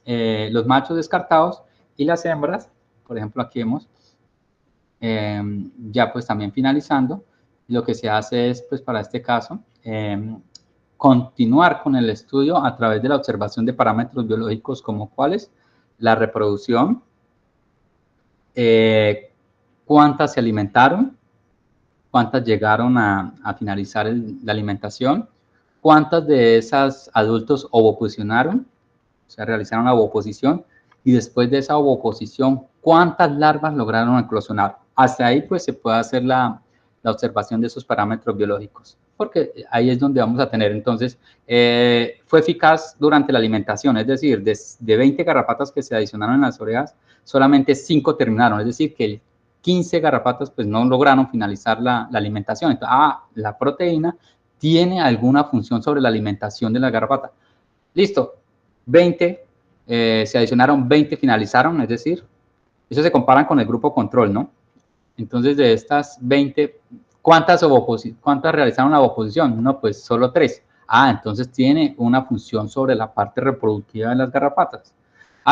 los machos descartados, y las hembras, por ejemplo aquí vemos, ya pues también finalizando. Lo que se hace es pues para este caso continuar con el estudio a través de la observación de parámetros biológicos, como cuáles: la reproducción, cuántas se alimentaron, cuántas llegaron a finalizar la alimentación, cuántas de esas adultos ovoposicionaron, o sea, realizaron la ovoposición, y después de esa ovoposición, cuántas larvas lograron eclosionar. Hasta ahí pues se puede hacer la observación de esos parámetros biológicos, porque ahí es donde vamos a tener entonces, fue eficaz durante la alimentación, es decir, de 20 garrapatas que se adicionaron en las orejas, solamente 5 terminaron, es decir, que 15 garrapatas pues no lograron finalizar la alimentación. Entonces, la proteína tiene alguna función sobre la alimentación de la garrapata. Listo, 20, se adicionaron 20, finalizaron, es decir, eso se comparan con el grupo control, ¿no? Entonces, de estas 20, ¿cuántas realizaron la ovoposición? No, pues solo 3. Entonces tiene una función sobre la parte reproductiva de las garrapatas.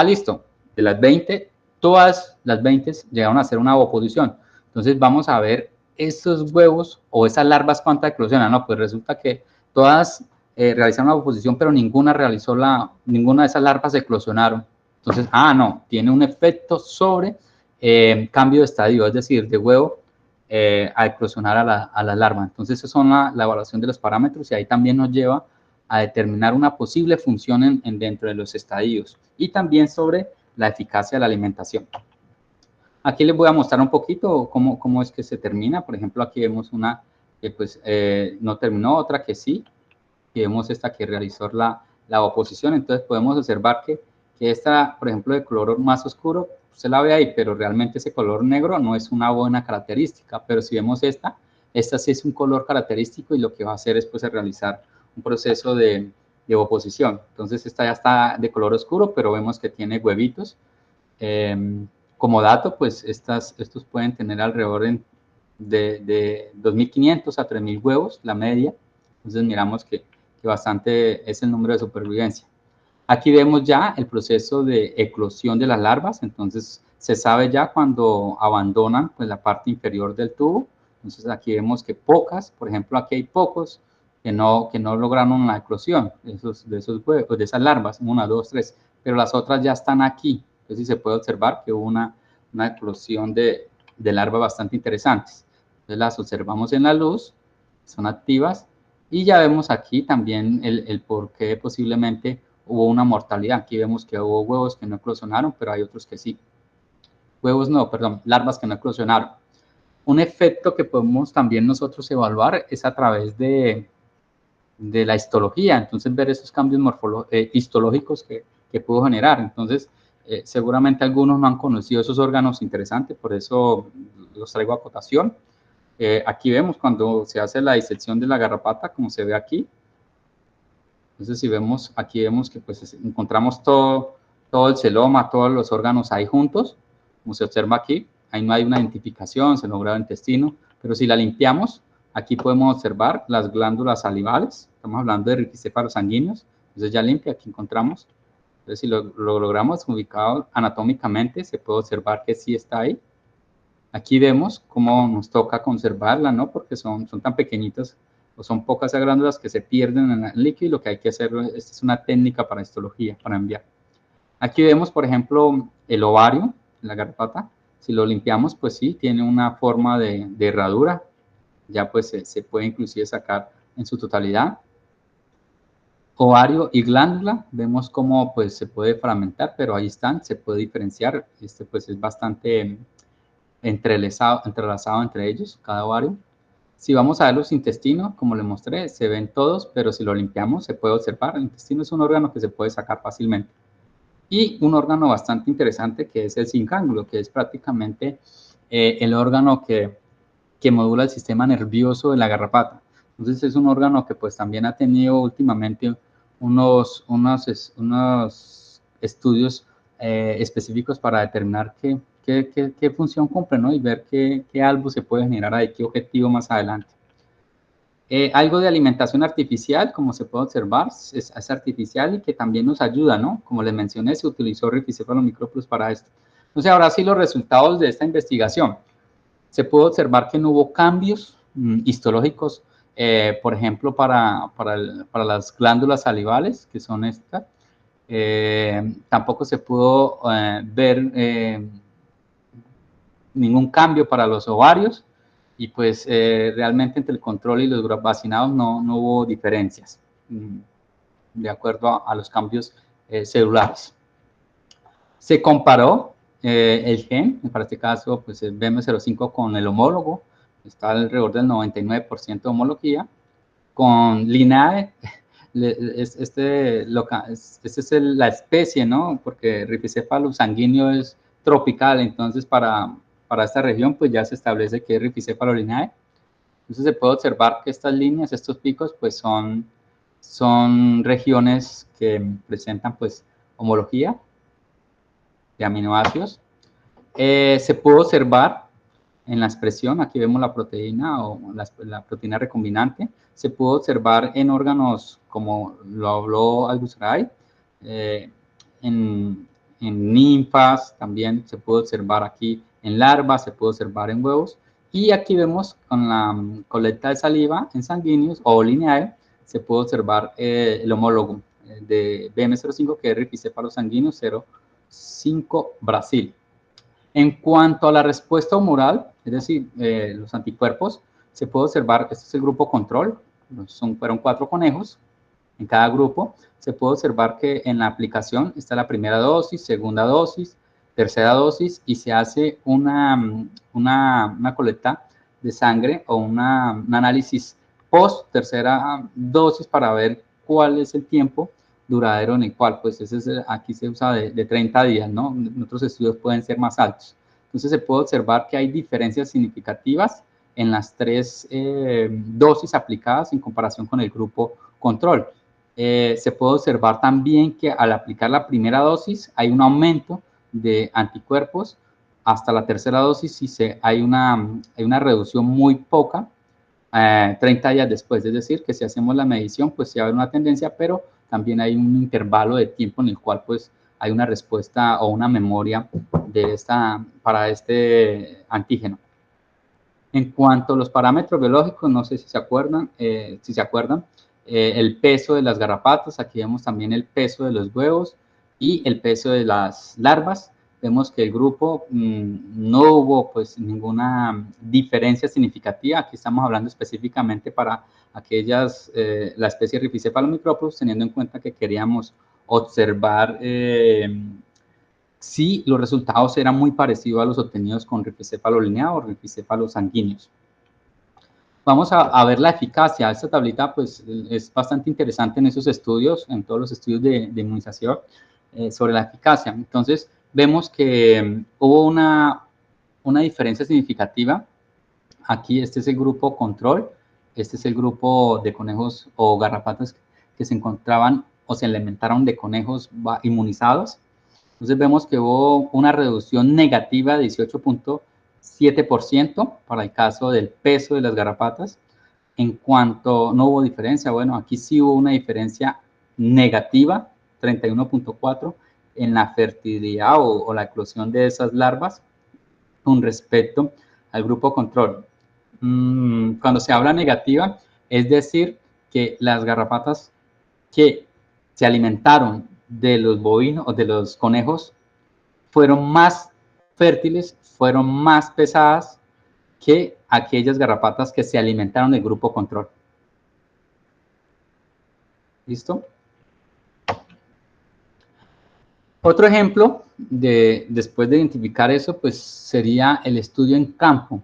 Listo, de las 20, todas las 20 llegaron a hacer una ovoposición. Entonces vamos a ver esos huevos o esas larvas cuántas eclosionan. No, pues resulta que todas realizaron una ovoposición, pero ninguna de esas larvas eclosionaron. Entonces, no, tiene un efecto sobre cambio de estadio, es decir, de huevo a eclosionar a la larva. Entonces, esa son la evaluación de los parámetros, y ahí también nos lleva a determinar una posible función dentro de los estadios, y también sobre la eficacia de la alimentación. Aquí les voy a mostrar un poquito cómo es que se termina. Por ejemplo, aquí vemos una que pues no terminó, otra que sí, y vemos esta que realizó la oposición. Entonces podemos observar que esta, por ejemplo, de color más oscuro, se la ve ahí, pero realmente ese color negro no es una buena característica. Pero si vemos esta sí es un color característico, y lo que va a hacer es pues realizar un proceso de oposición. Entonces esta ya está de color oscuro, pero vemos que tiene huevitos. Como dato, pues estos pueden tener alrededor de 2.500 a 3.000 huevos, la media. Entonces miramos que bastante es el número de supervivencia. Aquí vemos ya el proceso de eclosión de las larvas. Entonces se sabe ya cuando abandonan pues la parte inferior del tubo. Entonces aquí vemos que pocas, por ejemplo, aquí hay pocos que no lograron la eclosión de esos huevos, de esas larvas, 1, 2, 3, pero las otras ya están aquí. Entonces sí se puede observar que hubo una eclosión de larvas bastante interesantes. Entonces las observamos en la luz, son activas, y ya vemos aquí también el por qué posiblemente hubo una mortalidad. Aquí vemos que hubo huevos que no eclosionaron, pero hay otros que sí. Larvas que no eclosionaron. Un efecto que podemos también nosotros evaluar es a través de la histología, entonces ver esos cambios histológicos que pudo generar. Entonces, seguramente algunos no han conocido esos órganos interesantes, por eso los traigo a cotación. Aquí vemos cuando se hace la disección de la garrapata, como se ve aquí. Entonces, si vemos, aquí vemos que pues encontramos todo el celoma, todos los órganos ahí juntos, como se observa aquí. Ahí no hay una identificación, se logra el intestino, pero si la limpiamos, aquí podemos observar las glándulas salivales. Estamos hablando de ricicéfalos sanguíneos. Entonces ya limpia, aquí encontramos. Entonces si lo logramos ubicado anatómicamente, se puede observar que sí está ahí. Aquí vemos cómo nos toca conservarla, ¿no? Porque son tan pequeñitas o son pocas glándulas que se pierden en el líquido y lo que hay que hacer, esta es una técnica para histología, para enviar. Aquí vemos, por ejemplo, el ovario, la garrapata. Si lo limpiamos, pues sí, tiene una forma de herradura. Ya pues se puede inclusive sacar en su totalidad. Ovario y glándula, vemos cómo pues se puede fragmentar, pero ahí están, se puede diferenciar. Este pues es bastante entrelazado entre ellos, cada ovario. Si vamos a ver los intestinos, como les mostré, se ven todos, pero si lo limpiamos se puede observar. El intestino es un órgano que se puede sacar fácilmente. Y un órgano bastante interesante que es el cincángulo, que es prácticamente el órgano que modula el sistema nervioso de la garrapata. Entonces es un órgano que pues también ha tenido últimamente unos estudios específicos para determinar qué función cumple, ¿no? Y ver qué algo se puede generar ahí, qué objetivo más adelante. Algo de alimentación artificial, como se puede observar, es artificial y que también nos ayuda, ¿no? Como les mencioné, se utilizó Ricicéphalo microplus para esto. Entonces, ahora sí los resultados de esta investigación. Se pudo observar que no hubo cambios histológicos, por ejemplo, para las glándulas salivales, que son estas. Tampoco se pudo ver ningún cambio para los ovarios y pues realmente entre el control y los vacinados no hubo diferencias de acuerdo a los cambios celulares. Se comparó el gen, para este caso pues el BM05 con el homólogo, está alrededor del 99% de homología, con Linae, esta es la especie, ¿no? Porque Ricicéphalo sanguíneo es tropical, entonces para esta región pues ya se establece que es Ricicéphalo Linae. Entonces se puede observar que estas líneas, estos picos, pues son regiones que presentan pues homología de aminoácidos. Se puede observar en la expresión, aquí vemos la proteína o la proteína recombinante, se puede observar en órganos como lo habló Al-Busray, en ninfas, también se puede observar aquí en larvas, se puede observar en huevos, y aquí vemos con la colecta de saliva en sanguíneos o lineal, se puede observar el homólogo de BM05, que es Ricicéphalo sanguíneo 05 Brasil. En cuanto a la respuesta humoral, es decir, los anticuerpos, se puede observar, este es el grupo control, fueron 4 conejos en cada grupo. Se puede observar que en la aplicación está la primera dosis, segunda dosis, tercera dosis y se hace una colecta de sangre o un análisis post tercera dosis para ver cuál es el tiempo duradero en el cual, pues aquí se usa de 30 días, ¿no? En otros estudios pueden ser más altos. Entonces se puede observar que hay diferencias significativas en las 3 dosis aplicadas en comparación con el grupo control. Se puede observar también que al aplicar la primera dosis hay un aumento de anticuerpos hasta la tercera dosis y hay una reducción muy poca 30 días después, es decir, que si hacemos la medición, pues sí va a haber una tendencia, pero también hay un intervalo de tiempo en el cual pues hay una respuesta o una memoria para este antígeno. En cuanto a los parámetros biológicos, no sé si se acuerdan, el peso de las garrapatas, aquí vemos también el peso de los huevos y el peso de las larvas. Vemos que el grupo no hubo pues ninguna diferencia significativa. Aquí estamos hablando específicamente para aquellas, la especie Rhipicephalomicropus, teniendo en cuenta que queríamos observar si los resultados eran muy parecidos a los obtenidos con rifocéfalo lineal o rifocéfalos sanguíneos. Vamos a ver la eficacia. Esta tablita pues, es bastante interesante en esos estudios, en todos los estudios de inmunización, sobre la eficacia. Entonces, vemos que hubo una diferencia significativa. Aquí este es el grupo control, este es el grupo de conejos o garrapatas que se encontraban o se alimentaron de conejos inmunizados. Entonces vemos que hubo una reducción negativa de 18.7% para el caso del peso de las garrapatas. En cuanto no hubo diferencia, bueno, aquí sí hubo una diferencia negativa, 31.4%, en la fertilidad o la eclosión de esas larvas con respecto al grupo control. Cuando se habla negativa, es decir, que las garrapatas que se alimentaron de los bovinos o de los conejos fueron más fértiles, fueron más pesadas que aquellas garrapatas que se alimentaron del grupo control. ¿Listo? Otro ejemplo después de identificar eso, pues sería el estudio en campo.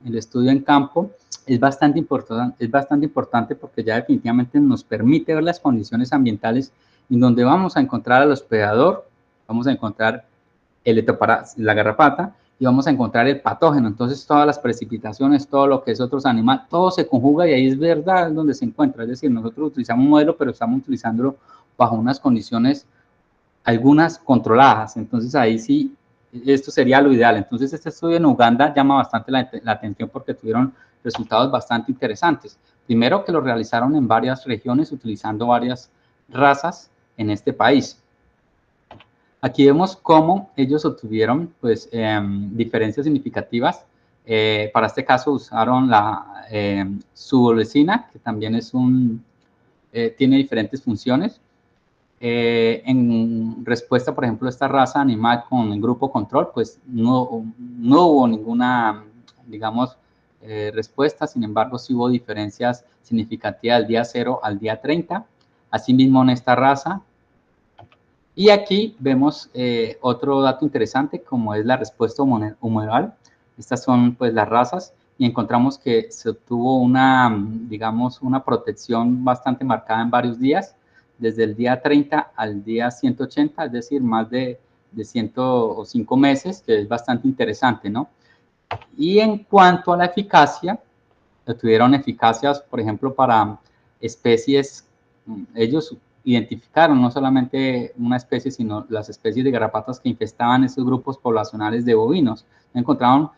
El estudio en campo es bastante importante porque ya definitivamente nos permite ver las condiciones ambientales en donde vamos a encontrar al hospedador, vamos a encontrar la garrapata y vamos a encontrar el patógeno. Entonces todas las precipitaciones, todo lo que es otros animales, todo se conjuga y ahí es verdad donde se encuentra. Es decir, nosotros utilizamos un modelo, pero estamos utilizándolo bajo unas condiciones, algunas controladas. Entonces ahí sí, esto sería lo ideal. Entonces este estudio en Uganda llama bastante la atención porque tuvieron resultados bastante interesantes. Primero que lo realizaron en varias regiones utilizando varias razas en este país. Aquí vemos cómo ellos obtuvieron pues, diferencias significativas. Para este caso usaron la subolesina, que también es tiene diferentes funciones. En respuesta, por ejemplo, a esta raza animal con el grupo control, pues no hubo ninguna, digamos, respuesta. Sin embargo, sí hubo diferencias significativas del día 0 al día 30. Asimismo, en esta raza. Y aquí vemos otro dato interesante, como es la respuesta humoral. Estas son pues las razas y encontramos que se obtuvo una, digamos, una protección bastante marcada en varios días, desde el día 30 al día 180, es decir, más de 105 meses, que es bastante interesante, ¿no? Y en cuanto a la eficacia, tuvieron eficacias, por ejemplo, para especies, ellos identificaron no solamente una especie, sino las especies de garrapatas que infestaban esos grupos poblacionales de bovinos. Encontraron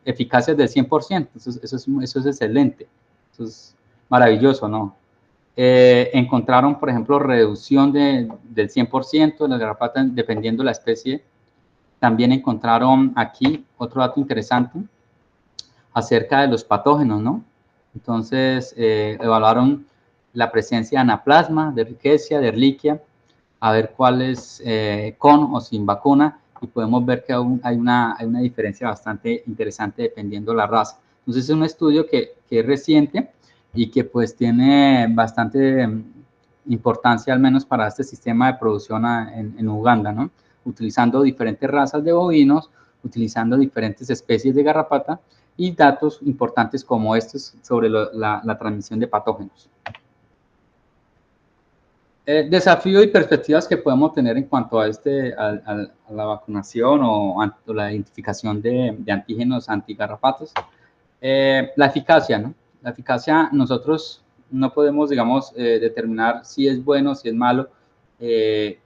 eficacias del 100%, eso es excelente, eso es maravilloso, ¿no? Encontraron, por ejemplo, reducción del 100% de las garrapatas dependiendo de la especie. También encontraron aquí otro dato interesante acerca de los patógenos, ¿no? Entonces, evaluaron la presencia de anaplasma, de rickettsia, de Ehrlichia, a ver cuál es con o sin vacuna, y podemos ver que aún hay una diferencia bastante interesante dependiendo de la raza. Entonces, es un estudio que es reciente y que pues tiene bastante importancia, al menos para este sistema de producción en Uganda, ¿no? Utilizando diferentes razas de bovinos, utilizando diferentes especies de garrapata, y datos importantes como estos sobre la transmisión de patógenos. Desafíos y perspectivas que podemos tener en cuanto a la vacunación o la identificación de antígenos antigarrapatas. La eficacia, ¿no? La eficacia, nosotros no podemos, digamos, determinar si es bueno, si es malo,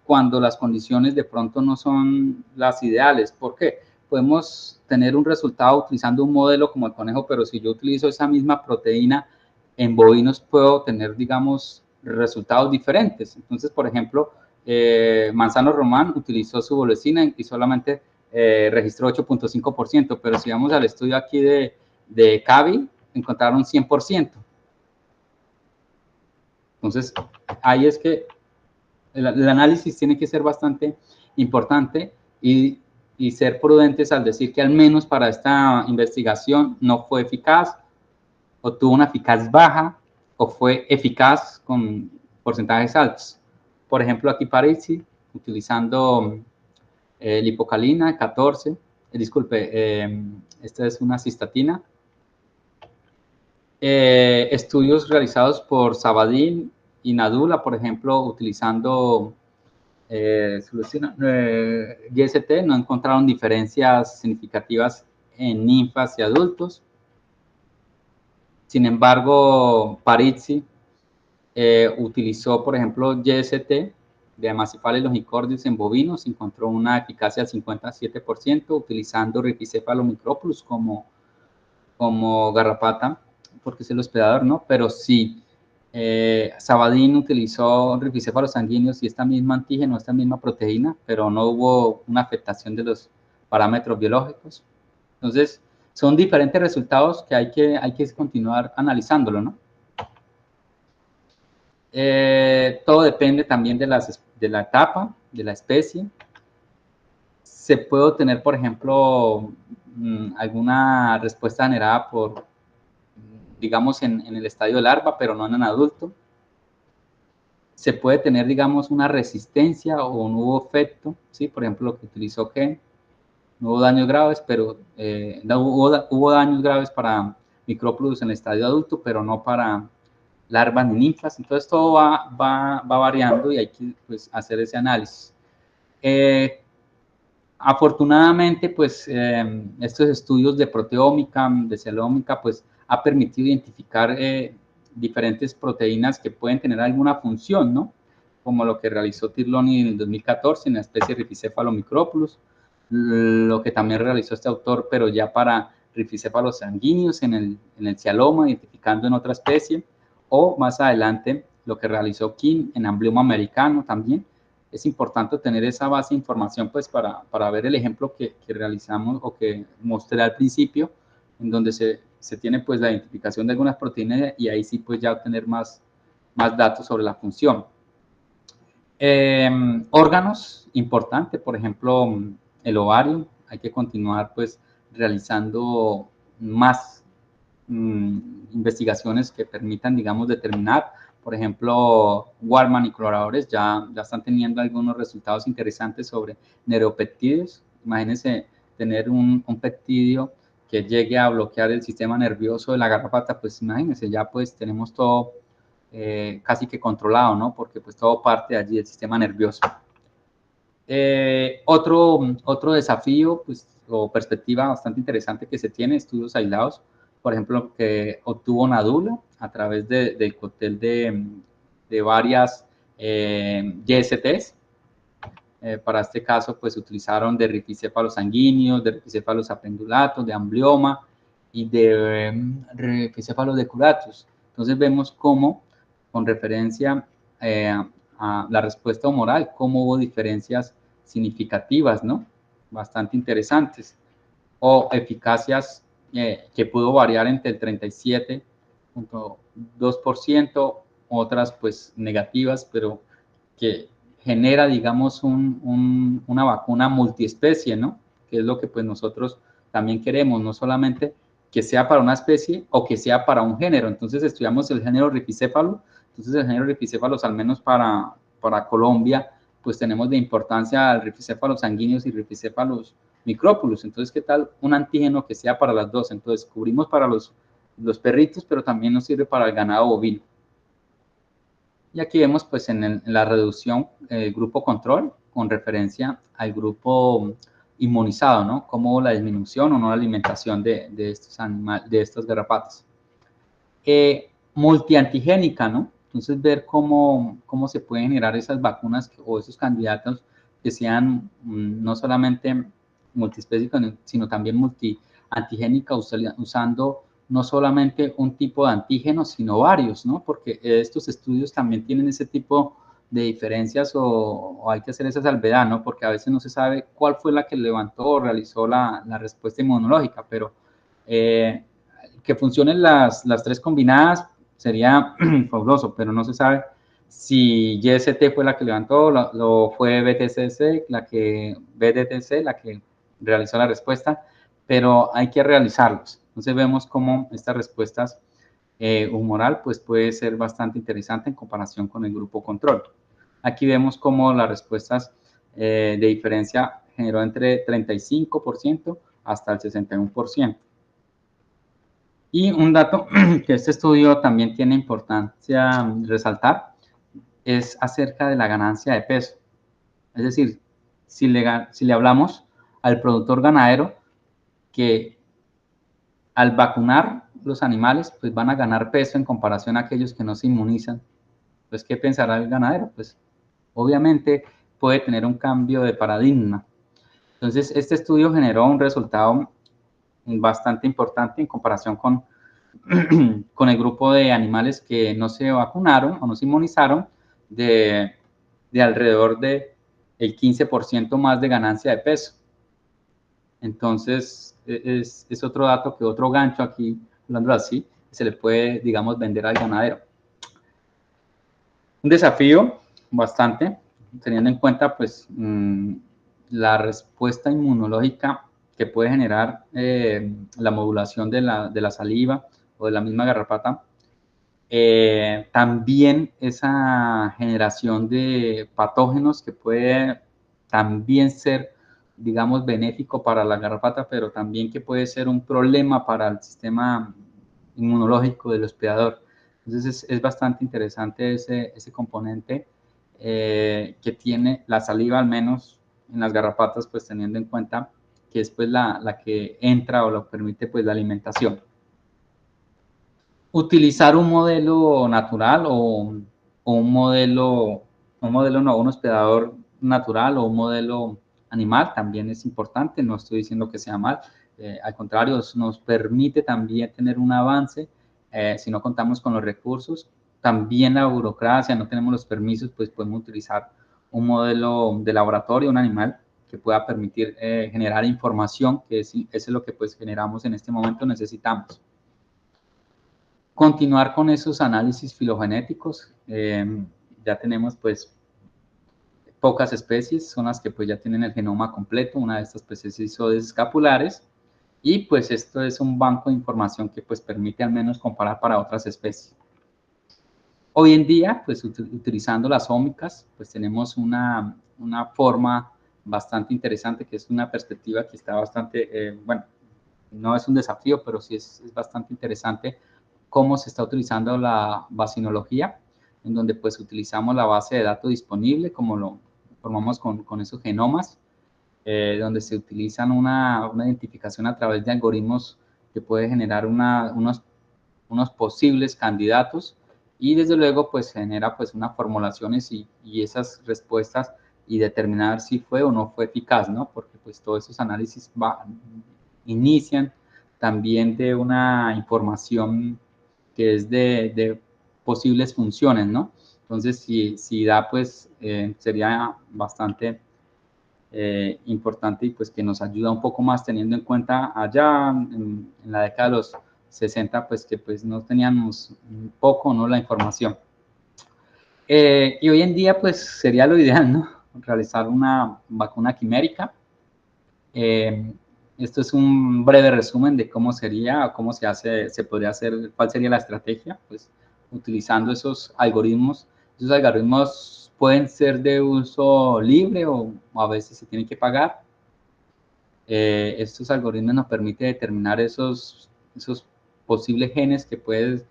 cuando las condiciones de pronto no son las ideales. ¿Por qué? Podemos tener un resultado utilizando un modelo como el conejo, pero si yo utilizo esa misma proteína en bovinos, puedo tener, digamos, resultados diferentes. Entonces, por ejemplo, Manzano Román utilizó su bolesina y solamente registró 8.5%, pero si vamos al estudio aquí de de Cavi encontraron 100%. Entonces, ahí es que el análisis tiene que ser bastante importante y ser prudentes al decir que al menos para esta investigación no fue eficaz o tuvo una eficaz baja o fue eficaz con porcentajes altos. Por ejemplo, aquí Parisi, utilizando lipocalina 14, esta es una cistatina. Estudios realizados por Sabadin y Nadula, por ejemplo, utilizando GST, no encontraron diferencias significativas en ninfas y adultos. Sin embargo, Parisi utilizó, por ejemplo, GST de Amazifales longicornis en bovinos, encontró una eficacia del 57%, utilizando Rhipicephalus micropulus como garrapata, porque es el hospedador, ¿no? Pero sí, Sabadin utilizó Rhipicephalus sanguíneos y esta misma antígeno, esta misma proteína, pero no hubo una afectación de los parámetros biológicos. Entonces, son diferentes resultados que hay que continuar analizándolo, ¿no? Todo depende también de la etapa, de la especie. Se puede obtener, por ejemplo, alguna respuesta generada por, digamos, en el estadio de larva, pero no en el adulto. Se puede tener, digamos, una resistencia o un nuevo efecto, ¿sí? Por ejemplo, lo que utilizó Gen, no hubo daños graves, pero hubo daños graves para micrópodos en el estadio adulto, pero no para larvas ni ninfas. Entonces todo va variando y hay que, pues, hacer ese análisis. Afortunadamente, pues estos estudios de proteómica, de celómica, pues ha permitido identificar diferentes proteínas que pueden tener alguna función, ¿no? Como lo que realizó Tirloni en el 2014 en la especie Rhipicephalus micropulus, lo que también realizó este autor, pero ya para Rhipicephalus sanguíneos en el cialoma, identificando en otra especie, o más adelante lo que realizó Kim en Amblyomma americano también. Es importante tener esa base de información, pues, para ver el ejemplo que realizamos o que mostré al principio, en donde se tiene, pues, la identificación de algunas proteínas y ahí sí, pues, ya obtener más datos sobre la función. Órganos, importante, por ejemplo, el ovario, hay que continuar, pues, realizando más investigaciones que permitan, digamos, determinar. Por ejemplo, Warman y colaboradores ya están teniendo algunos resultados interesantes sobre neuropeptidos. Imagínense tener un peptidio que llegue a bloquear el sistema nervioso de la garrapata, pues imagínense, ya pues tenemos todo casi que controlado, ¿no? Porque pues todo parte allí del sistema nervioso. Otro desafío, pues, o perspectiva bastante interesante que se tiene, estudios aislados, por ejemplo, que obtuvo Nadula a través del cóctel de varias GSTs. Para este caso, pues utilizaron de Rhipicephalus sanguíneos, de Rhipicephalus apendulatus, de Amblyomma y de Rhipicephalus decuratus. Entonces vemos cómo, con referencia a la respuesta humoral, cómo hubo diferencias significativas, ¿no? Bastante interesantes. O eficacias que pudo variar entre el 37.2%, otras pues negativas, pero que genera, digamos, una vacuna multiespecie, ¿no? Que es lo que pues nosotros también queremos, no solamente que sea para una especie o que sea para un género. Entonces estudiamos el género Rhipicephalus, entonces el género Rhipicephalus, al menos para Colombia, pues tenemos de importancia al Rhipicephalus sanguíneos y Rhipicephalus micropulus. Entonces, ¿qué tal un antígeno que sea para las dos? Entonces, cubrimos para los perritos, pero también nos sirve para el ganado bovino. Y aquí vemos, pues, en la reducción, el grupo control, con referencia al grupo inmunizado, ¿no? Como la disminución o no la alimentación de estos garrapatos. Multiantigénica, ¿no? Entonces, ver cómo se pueden generar esas vacunas o esos candidatos que sean no solamente multiespecíficos, sino también multiantigénica, usando no solamente un tipo de antígeno, sino varios, ¿no? Porque estos estudios también tienen ese tipo de diferencias o hay que hacer esa salvedad, ¿no? Porque a veces no se sabe cuál fue la que levantó o realizó la respuesta inmunológica, pero Que funcionen las tres combinadas sería fabuloso, pero no se sabe si YST fue la que levantó, lo fue BTCC, BDTC, la que realizó la respuesta, pero hay que realizarlos. Entonces vemos cómo estas respuestas humoral pues puede ser bastante interesante en comparación con el grupo control. Aquí vemos cómo las respuestas de diferencia generó entre 35% hasta el 61%. Y un dato que este estudio también tiene importancia resaltar es acerca de la ganancia de peso. Es decir, si le hablamos al productor ganadero que al vacunar los animales, pues van a ganar peso en comparación a aquellos que no se inmunizan, pues ¿qué pensará el ganadero? Pues obviamente puede tener un cambio de paradigma. Entonces, este estudio generó un resultado bastante importante en comparación con con el grupo de animales que no se vacunaron o no se inmunizaron de alrededor de el 15% más de ganancia de peso. Entonces, es otro dato que otro gancho aquí, hablando así, se le puede, digamos, vender al ganadero. Un desafío bastante, teniendo en cuenta, pues, la respuesta inmunológica que puede generar la modulación de la saliva o de la misma garrapata. También esa generación de patógenos que puede también ser, digamos, benéfico para la garrapata, pero también que puede ser un problema para el sistema inmunológico del hospedador. Entonces es bastante interesante ese componente que tiene la saliva, al menos en las garrapatas, pues teniendo en cuenta que es pues la que entra o lo permite pues la alimentación. Utilizar un modelo natural o un hospedador natural o un modelo animal también es importante, no estoy diciendo que sea mal, al contrario, nos permite también tener un avance si no contamos con los recursos, también la burocracia, no tenemos los permisos, pues podemos utilizar un modelo de laboratorio, un animal que pueda permitir generar información, que eso es lo que pues generamos en este momento, necesitamos. Continuar con esos análisis filogenéticos, ya tenemos pues pocas especies, son las que pues ya tienen el genoma completo, una de estas pues es Isodes escapulares, y pues esto es un banco de información que pues permite al menos comparar para otras especies. Hoy en día, pues utilizando las ómicas, pues tenemos una forma bastante interesante, que es una perspectiva que está bastante, bueno, no es un desafío, pero sí es bastante interesante cómo se está utilizando la vacinología, en donde pues utilizamos la base de datos disponible, como lo formamos con esos genomas, donde se utilizan una identificación a través de algoritmos que puede generar unos posibles candidatos y desde luego pues genera pues unas formulaciones y esas respuestas y determinar si fue o no fue eficaz, ¿no? Porque pues todos esos análisis inician también de una información que es de posibles funciones, ¿no? Entonces, si da, pues sería bastante importante y pues que nos ayuda un poco más teniendo en cuenta allá en la década de los 60, pues que pues no teníamos poco, ¿no? La información. Y hoy en día, pues sería lo ideal, ¿no? Realizar una vacuna quimérica. Esto es un breve resumen de cómo sería, cómo se podría hacer, cuál sería la estrategia, pues utilizando esos algoritmos. Esos algoritmos pueden ser de uso libre o a veces se tienen que pagar. Estos algoritmos nos permiten determinar esos posibles genes que pueden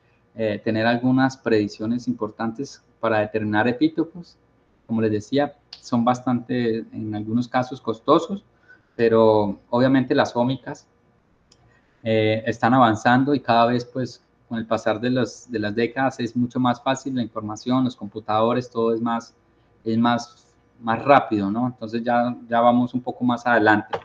tener algunas predicciones importantes para determinar epítopos. Como les decía, son bastante, en algunos casos, costosos, pero obviamente las ómicas están avanzando y cada vez, pues, con el pasar de las décadas es mucho más fácil la información, los computadores, todo es más rápido, ¿no? Entonces ya vamos un poco más adelante.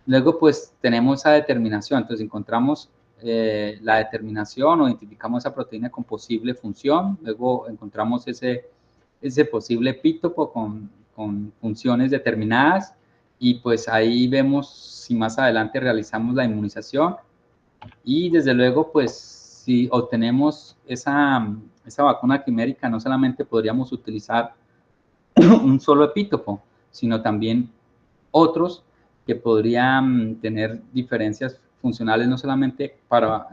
Luego, pues, tenemos esa determinación. Entonces, encontramos la determinación o identificamos esa proteína con posible función. Luego, encontramos ese posible epítopo con funciones determinadas. Y, pues, ahí vemos si más adelante realizamos la inmunización Y desde luego, pues si obtenemos esa vacuna quimérica, no solamente podríamos utilizar un solo epítopo, sino también otros que podrían tener diferencias funcionales no solamente para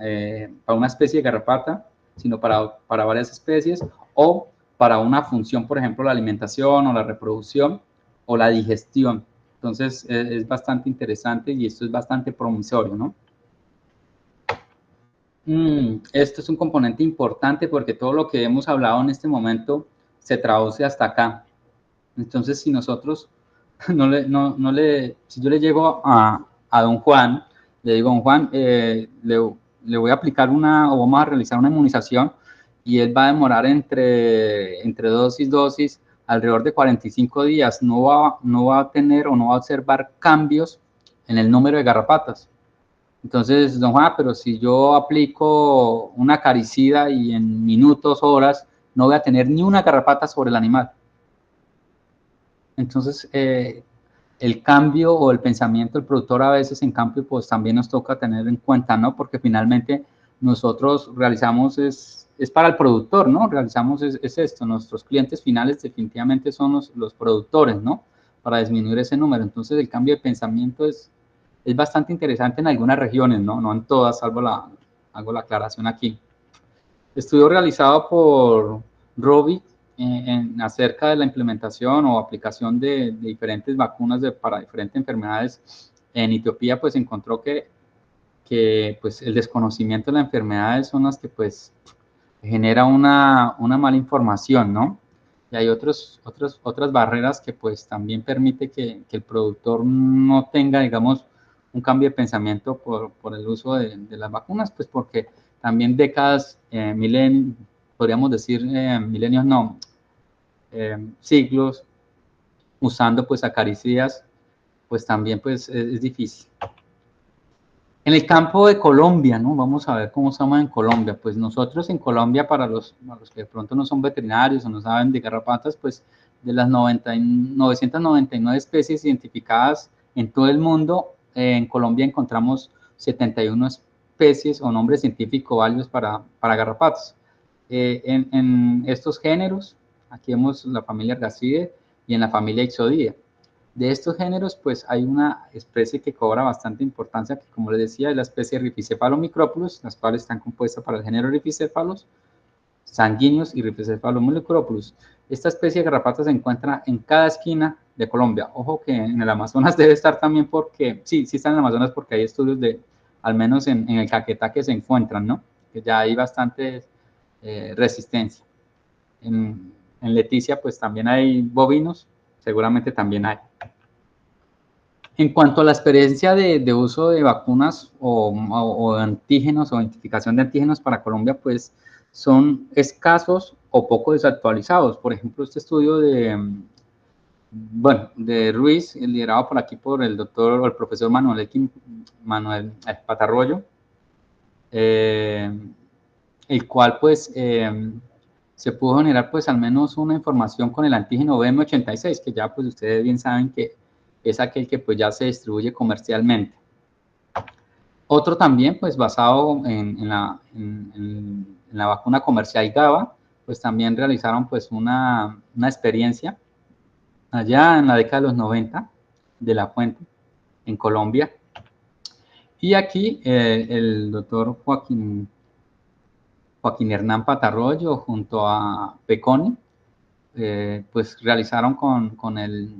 una especie de garrapata, sino para varias especies, o para una función, por ejemplo, la alimentación o la reproducción o la digestión. Entonces, es bastante interesante y esto es bastante promisorio, ¿no? Esto es un componente importante porque todo lo que hemos hablado en este momento se traduce hasta acá. Entonces, si nosotros si yo le llego a don Juan, le digo, don Juan, le voy a aplicar o vamos a realizar una inmunización y él va a demorar entre dosis alrededor de 45 días. No va a tener o no va a observar cambios en el número de garrapatas. Entonces, don Juan, pero si yo aplico una acaricida y en minutos, horas, no voy a tener ni una garrapata sobre el animal. Entonces, el cambio o el pensamiento del productor a veces en cambio, pues también nos toca tener en cuenta, ¿no? Porque finalmente nosotros realizamos, es para el productor, ¿no? Realizamos es esto, nuestros clientes finales definitivamente son los productores, ¿no? Para disminuir ese número. Entonces, el cambio de pensamiento es bastante interesante en algunas regiones, ¿no? No en todas, hago la aclaración aquí. Estudio realizado por Robi acerca de la implementación o aplicación de diferentes vacunas para diferentes enfermedades en Etiopía, pues encontró que pues, el desconocimiento de las enfermedades son las que pues genera una mala información, ¿no? Y hay otras barreras que pues también permite que el productor no tenga, digamos, un cambio de pensamiento por el uso de las vacunas, pues porque también décadas, podríamos decir milenios, no, siglos, usando pues acaricidas, pues también pues es difícil. En el campo de Colombia, ¿no? Vamos a ver cómo estamos en Colombia. Pues nosotros en Colombia, para los que de pronto no son veterinarios o no saben de garrapatas, pues de las 999 especies identificadas en todo el mundo, en Colombia encontramos 71 especies o nombres científicos válidos para garrapatas. En estos géneros, aquí vemos la familia Argacidae y en la familia Ixodia. De estos géneros, pues hay una especie que cobra bastante importancia, que como les decía, es la especie Rhipicephalomicropulos, las cuales están compuestas para el género Rhipicephalus, sanguíneos y Rhipicephalomicropulos. Esta especie de garrapata se encuentra en cada esquina de Colombia. Ojo que en el Amazonas debe estar también porque, sí está en el Amazonas porque hay estudios al menos en el Caquetá que se encuentran, ¿no? Que ya hay bastante resistencia. En Leticia, pues también hay bovinos, seguramente también hay. En cuanto a la experiencia de uso de vacunas o de antígenos o identificación de antígenos para Colombia, pues son escasos o poco desactualizados. Por ejemplo, este estudio de Ruiz, liderado por aquí por el doctor o el profesor Manuel Patarroyo, el cual pues se pudo generar pues al menos una información con el antígeno BM86, que ya pues ustedes bien saben que es aquel que pues ya se distribuye comercialmente. Otro también pues basado en la vacuna comercial GABA, pues también realizaron pues una experiencia allá en la década de los 90 de La Fuente, en Colombia. Y aquí el doctor Joaquín Hernán Patarroyo junto a Peconi, pues realizaron con el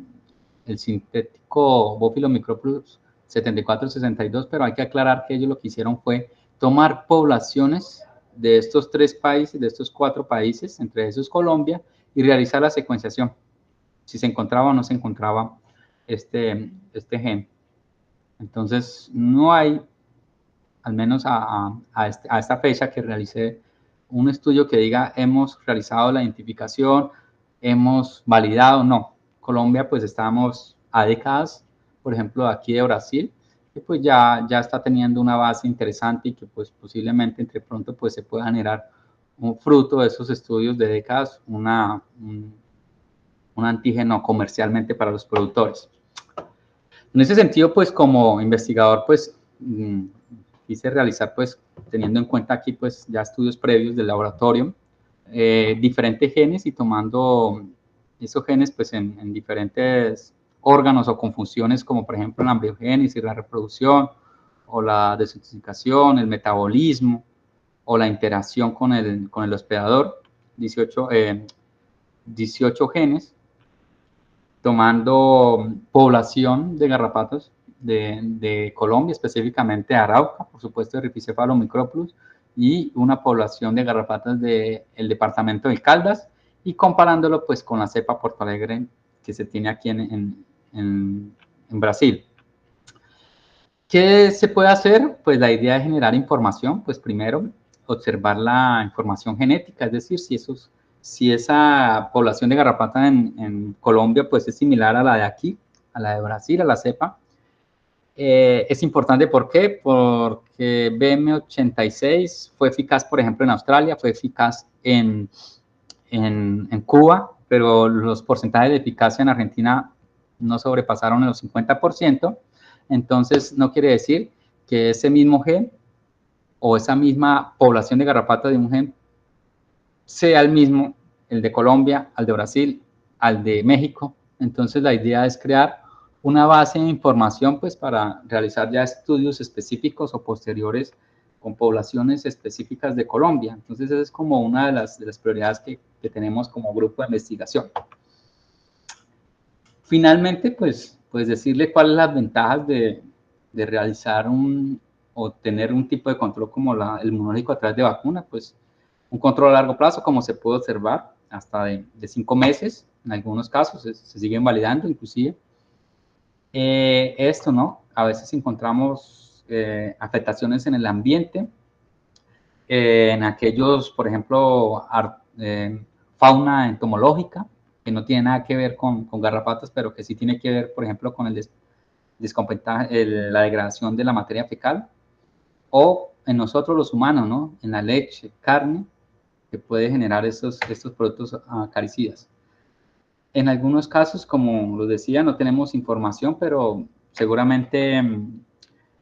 sintético Bofilomicroplus 7462, pero hay que aclarar que ellos lo que hicieron fue tomar poblaciones de estos 3 países, de estos 4 países, entre esos Colombia, y realizar la secuenciación, si se encontraba o no se encontraba este gen. Entonces, no hay, al menos a esta fecha que realicé, un estudio que diga hemos realizado la identificación, hemos validado, no. Colombia pues estamos a décadas, por ejemplo, aquí de Brasil, que pues ya está teniendo una base interesante y que pues posiblemente entre pronto pues se pueda generar un fruto de esos estudios de décadas, un antígeno comercialmente para los productores. En ese sentido, pues como investigador, pues quise realizar, pues, teniendo en cuenta aquí, pues, ya estudios previos del laboratorio, diferentes genes y tomando esos genes, pues, en diferentes órganos o con funciones como, por ejemplo, la embriogénesis, la reproducción, o la desintoxicación, el metabolismo, o la interacción con el hospedador, 18 genes, tomando población de garrapatos de Colombia, específicamente de Arauca, por supuesto, de Rhipicephalus microplus, y una población de garrapatas del departamento del Caldas, y comparándolo pues con la cepa Porto Alegre que se tiene aquí en Brasil. ¿Qué se puede hacer? Pues la idea es generar información, pues primero observar la información genética, es decir, si esa población de garrapata en Colombia pues es similar a la de aquí, a la de Brasil, a la cepa. Es importante, ¿por qué? Porque BM86 fue eficaz, por ejemplo, en Australia, fue eficaz en Cuba, pero los porcentajes de eficacia en Argentina no sobrepasaron el 50%. Entonces, no quiere decir que ese mismo gen o esa misma población de garrapata de un gen sea el mismo, el de Colombia, al de Brasil, al de México. Entonces, la idea es crear una base de información pues, para realizar ya estudios específicos o posteriores con poblaciones específicas de Colombia. Entonces, esa es como una de las prioridades que tenemos como grupo de investigación. Finalmente, pues decirle cuáles las ventajas de realizar o tener un tipo de control como el inmunológico a través de vacuna, pues un control a largo plazo, como se puede observar, hasta de 5 meses, en algunos casos se siguen validando inclusive. Esto, ¿no? A veces encontramos afectaciones en el ambiente, en aquellos, por ejemplo, fauna entomológica, que no tiene nada que ver con garrapatas, pero que sí tiene que ver, por ejemplo, con la degradación de la materia fecal, o en nosotros los humanos, ¿no? En la leche, carne, que puede generar estos productos acaricidas. En algunos casos, como lo decía, no tenemos información, pero seguramente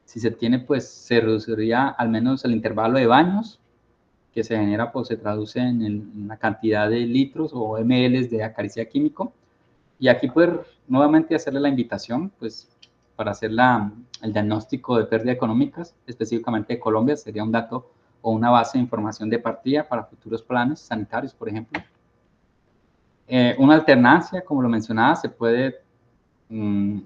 si se tiene, pues se reduciría al menos el intervalo de baños que se genera, pues se traduce en la cantidad de litros o ml de acaricia químico. Y aquí, pues, nuevamente hacerle la invitación, pues, para hacer el diagnóstico de pérdidas económicas, específicamente de Colombia, sería un dato o una base de información de partida para futuros planes sanitarios, por ejemplo. Una alternancia, como lo mencionaba, se puede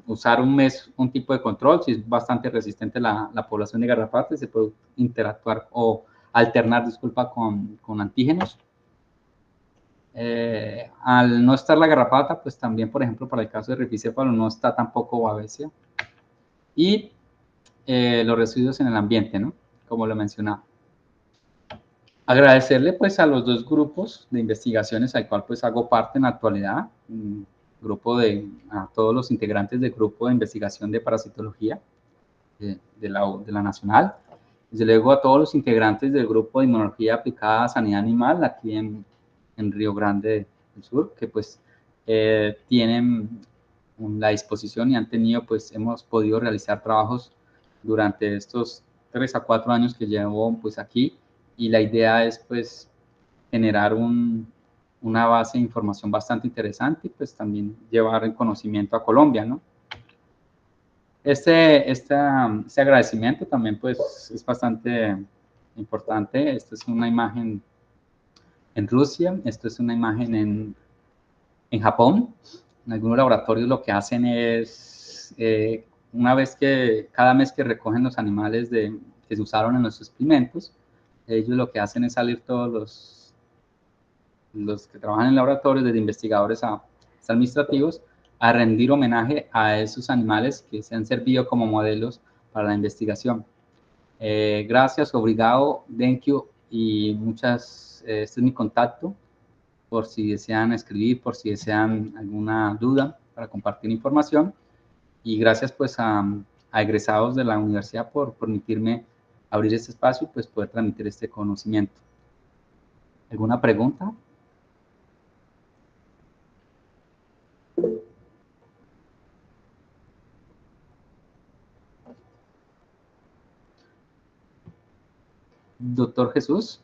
usar un tipo de control, si es bastante resistente la población de garrapatas, se puede interactuar o alternar, disculpa, con antígenos. Al no estar la garrapata, pues también, por ejemplo, para el caso de Rhipicephalus no está tampoco Babesia. Y los residuos en el ambiente, ¿no? Como lo mencionaba. Agradecerle pues a los dos grupos de investigaciones al cual pues hago parte en la actualidad, a todos los integrantes del grupo de investigación de parasitología de la Nacional, desde luego a todos los integrantes del grupo de inmunología aplicada a sanidad animal aquí en Río Grande del Sur, que pues tienen la disposición y han tenido, pues hemos podido realizar trabajos durante estos 3 a 4 años que llevo pues aquí, y la idea es pues generar una base de información bastante interesante y pues también llevar el conocimiento a Colombia, ¿no? Este agradecimiento también pues es bastante importante. Esta es una imagen en Rusia, esto es una imagen en Japón. En algunos laboratorios lo que hacen es, cada mes que recogen los animales que se usaron en los experimentos, ellos lo que hacen es salir todos los que trabajan en laboratorios, desde investigadores hasta administrativos, a rendir homenaje a esos animales que se han servido como modelos para la investigación. Gracias, obrigado, thank you, y este es mi contacto, por si desean escribir, por si desean alguna duda para compartir información. Y gracias pues a egresados de la universidad por permitirme abrir este espacio y pues poder transmitir este conocimiento. ¿Alguna pregunta? Doctor Jesús.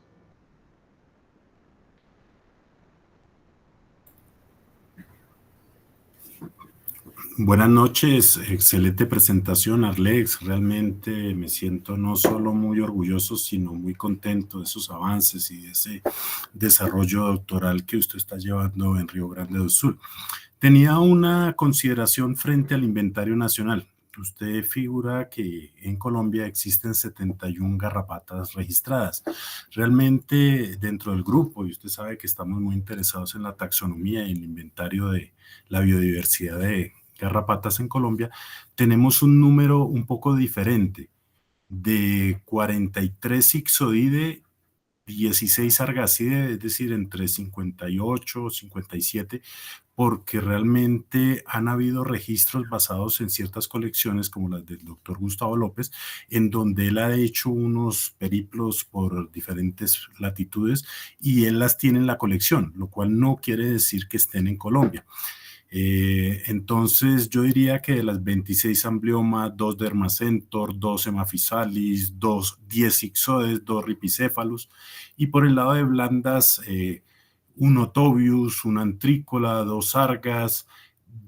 Buenas noches, excelente presentación, Arlex. Realmente me siento no solo muy orgulloso, sino muy contento de esos avances y de ese desarrollo doctoral que usted está llevando en Río Grande do Sul. Tenía una consideración frente al inventario nacional. Usted figura que en Colombia existen 71 garrapatas registradas. Realmente dentro del grupo, y usted sabe que estamos muy interesados en la taxonomía y el inventario de la biodiversidad de garrapatas en Colombia, tenemos un número un poco diferente de 43 Ixoide, 16 Sargasside, es decir, entre 58 y 57, porque realmente han habido registros basados en ciertas colecciones, como las del doctor Gustavo López, en donde él ha hecho unos periplos por diferentes latitudes y él las tiene en la colección, lo cual no quiere decir que estén en Colombia. Entonces yo diría que de las 26 ambliomas, 2 dermacentor, 2 hemaphysalis, 10 ixodes, 2 ripicéfalos, y por el lado de blandas, un otobius, un antrícola, 2 sargas,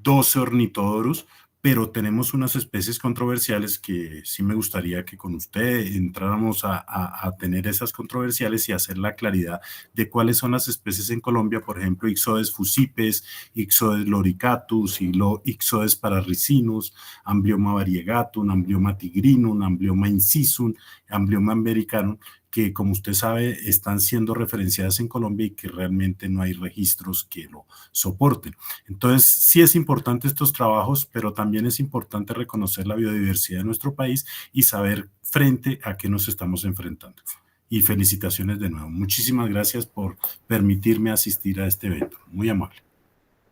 12 ornitodorus, pero tenemos unas especies controversiales que sí me gustaría que con usted entráramos a tener esas controversiales y hacer la claridad de cuáles son las especies en Colombia, por ejemplo, Ixodes fusipes, Ixodes loricatus, Ixodes pararicinus, Amblioma variegatum, Amblioma tigrinum, Amblioma incisum, Amblioma americanum, que como usted sabe están siendo referenciadas en Colombia y que realmente no hay registros que lo soporten. Entonces sí es importante estos trabajos, pero también es importante reconocer la biodiversidad de nuestro país y saber frente a qué nos estamos enfrentando. Y felicitaciones de nuevo. Muchísimas gracias por permitirme asistir a este evento. Muy amable.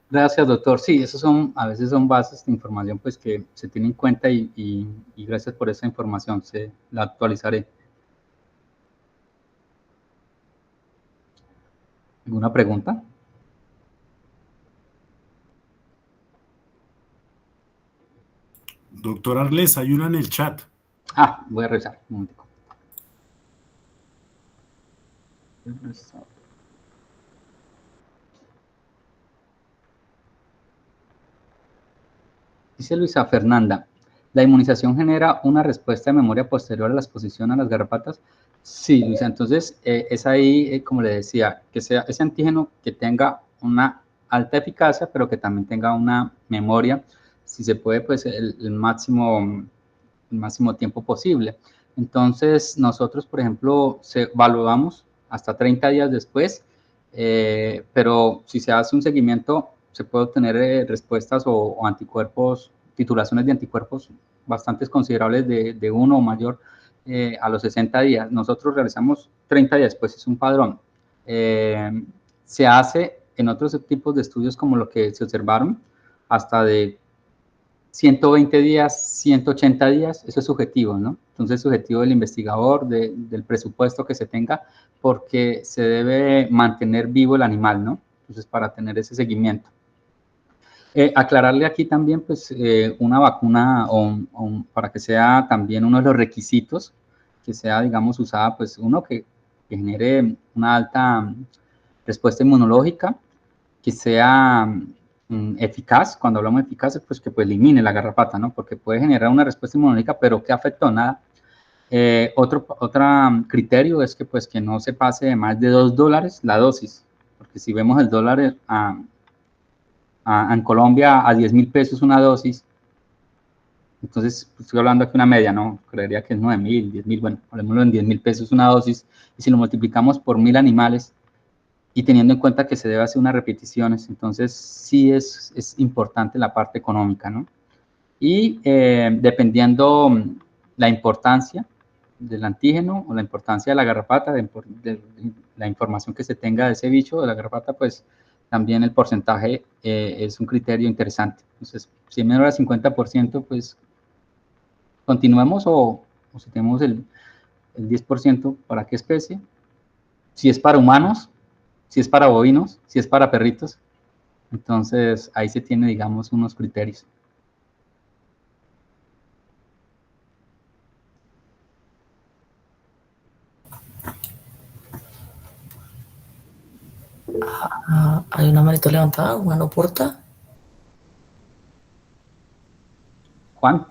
Gracias, doctor. Sí, esos a veces son bases de información pues que se tienen en cuenta y gracias por esa información. La actualizaré. ¿Alguna pregunta? Doctor Arles, hay una en el chat. Voy a revisar. Un momentico. Dice Luisa Fernanda, ¿la inmunización genera una respuesta de memoria posterior a la exposición a las garrapatas? Sí, Luisa, entonces es ahí, como le decía, que sea ese antígeno que tenga una alta eficacia, pero que también tenga una memoria, si se puede, pues el máximo tiempo posible. Entonces, nosotros, por ejemplo, evaluamos hasta 30 días después, pero si se hace un seguimiento, se puede obtener respuestas o anticuerpos, titulaciones de anticuerpos bastante considerables de uno o mayor a los 60 días. Nosotros realizamos 30 días, pues es un padrón. Se hace en otros tipos de estudios como lo que se observaron, hasta de 120 días, 180 días, eso es subjetivo, ¿no? Entonces, subjetivo del investigador, del presupuesto que se tenga, porque se debe mantener vivo el animal, ¿no? Entonces, para tener ese seguimiento. Aclararle aquí también, pues, una vacuna para que sea también uno de los requisitos, que sea, digamos, usada, pues, uno que genere una alta respuesta inmunológica, que sea eficaz. Cuando hablamos de eficaz, pues que pues, elimine la garrapata, ¿no? Porque puede generar una respuesta inmunológica, pero que afectó nada. Otro criterio es que pues que no se pase de más de $2 la dosis, porque si vemos el dólar en Colombia a 10.000 pesos una dosis, entonces pues, estoy hablando aquí una media, ¿no? Creería que es 9.000, 10.000, bueno, hablemoslo en 10.000 pesos una dosis, y si lo multiplicamos por 1.000 animales, y teniendo en cuenta que se debe hacer unas repeticiones, entonces sí es importante la parte económica, ¿no? Y dependiendo la importancia del antígeno o la importancia de la garrapata, de la información que se tenga de ese bicho, de la garrapata, pues también el porcentaje es un criterio interesante. Entonces, si es menor al 50%, pues continuemos o si tenemos el 10%, ¿para qué especie? Si es para humanos, si es para bovinos, si es para perritos. Entonces, ahí se tiene, digamos, unos criterios. Hay una manito levantada, Juan Oporta. Juan.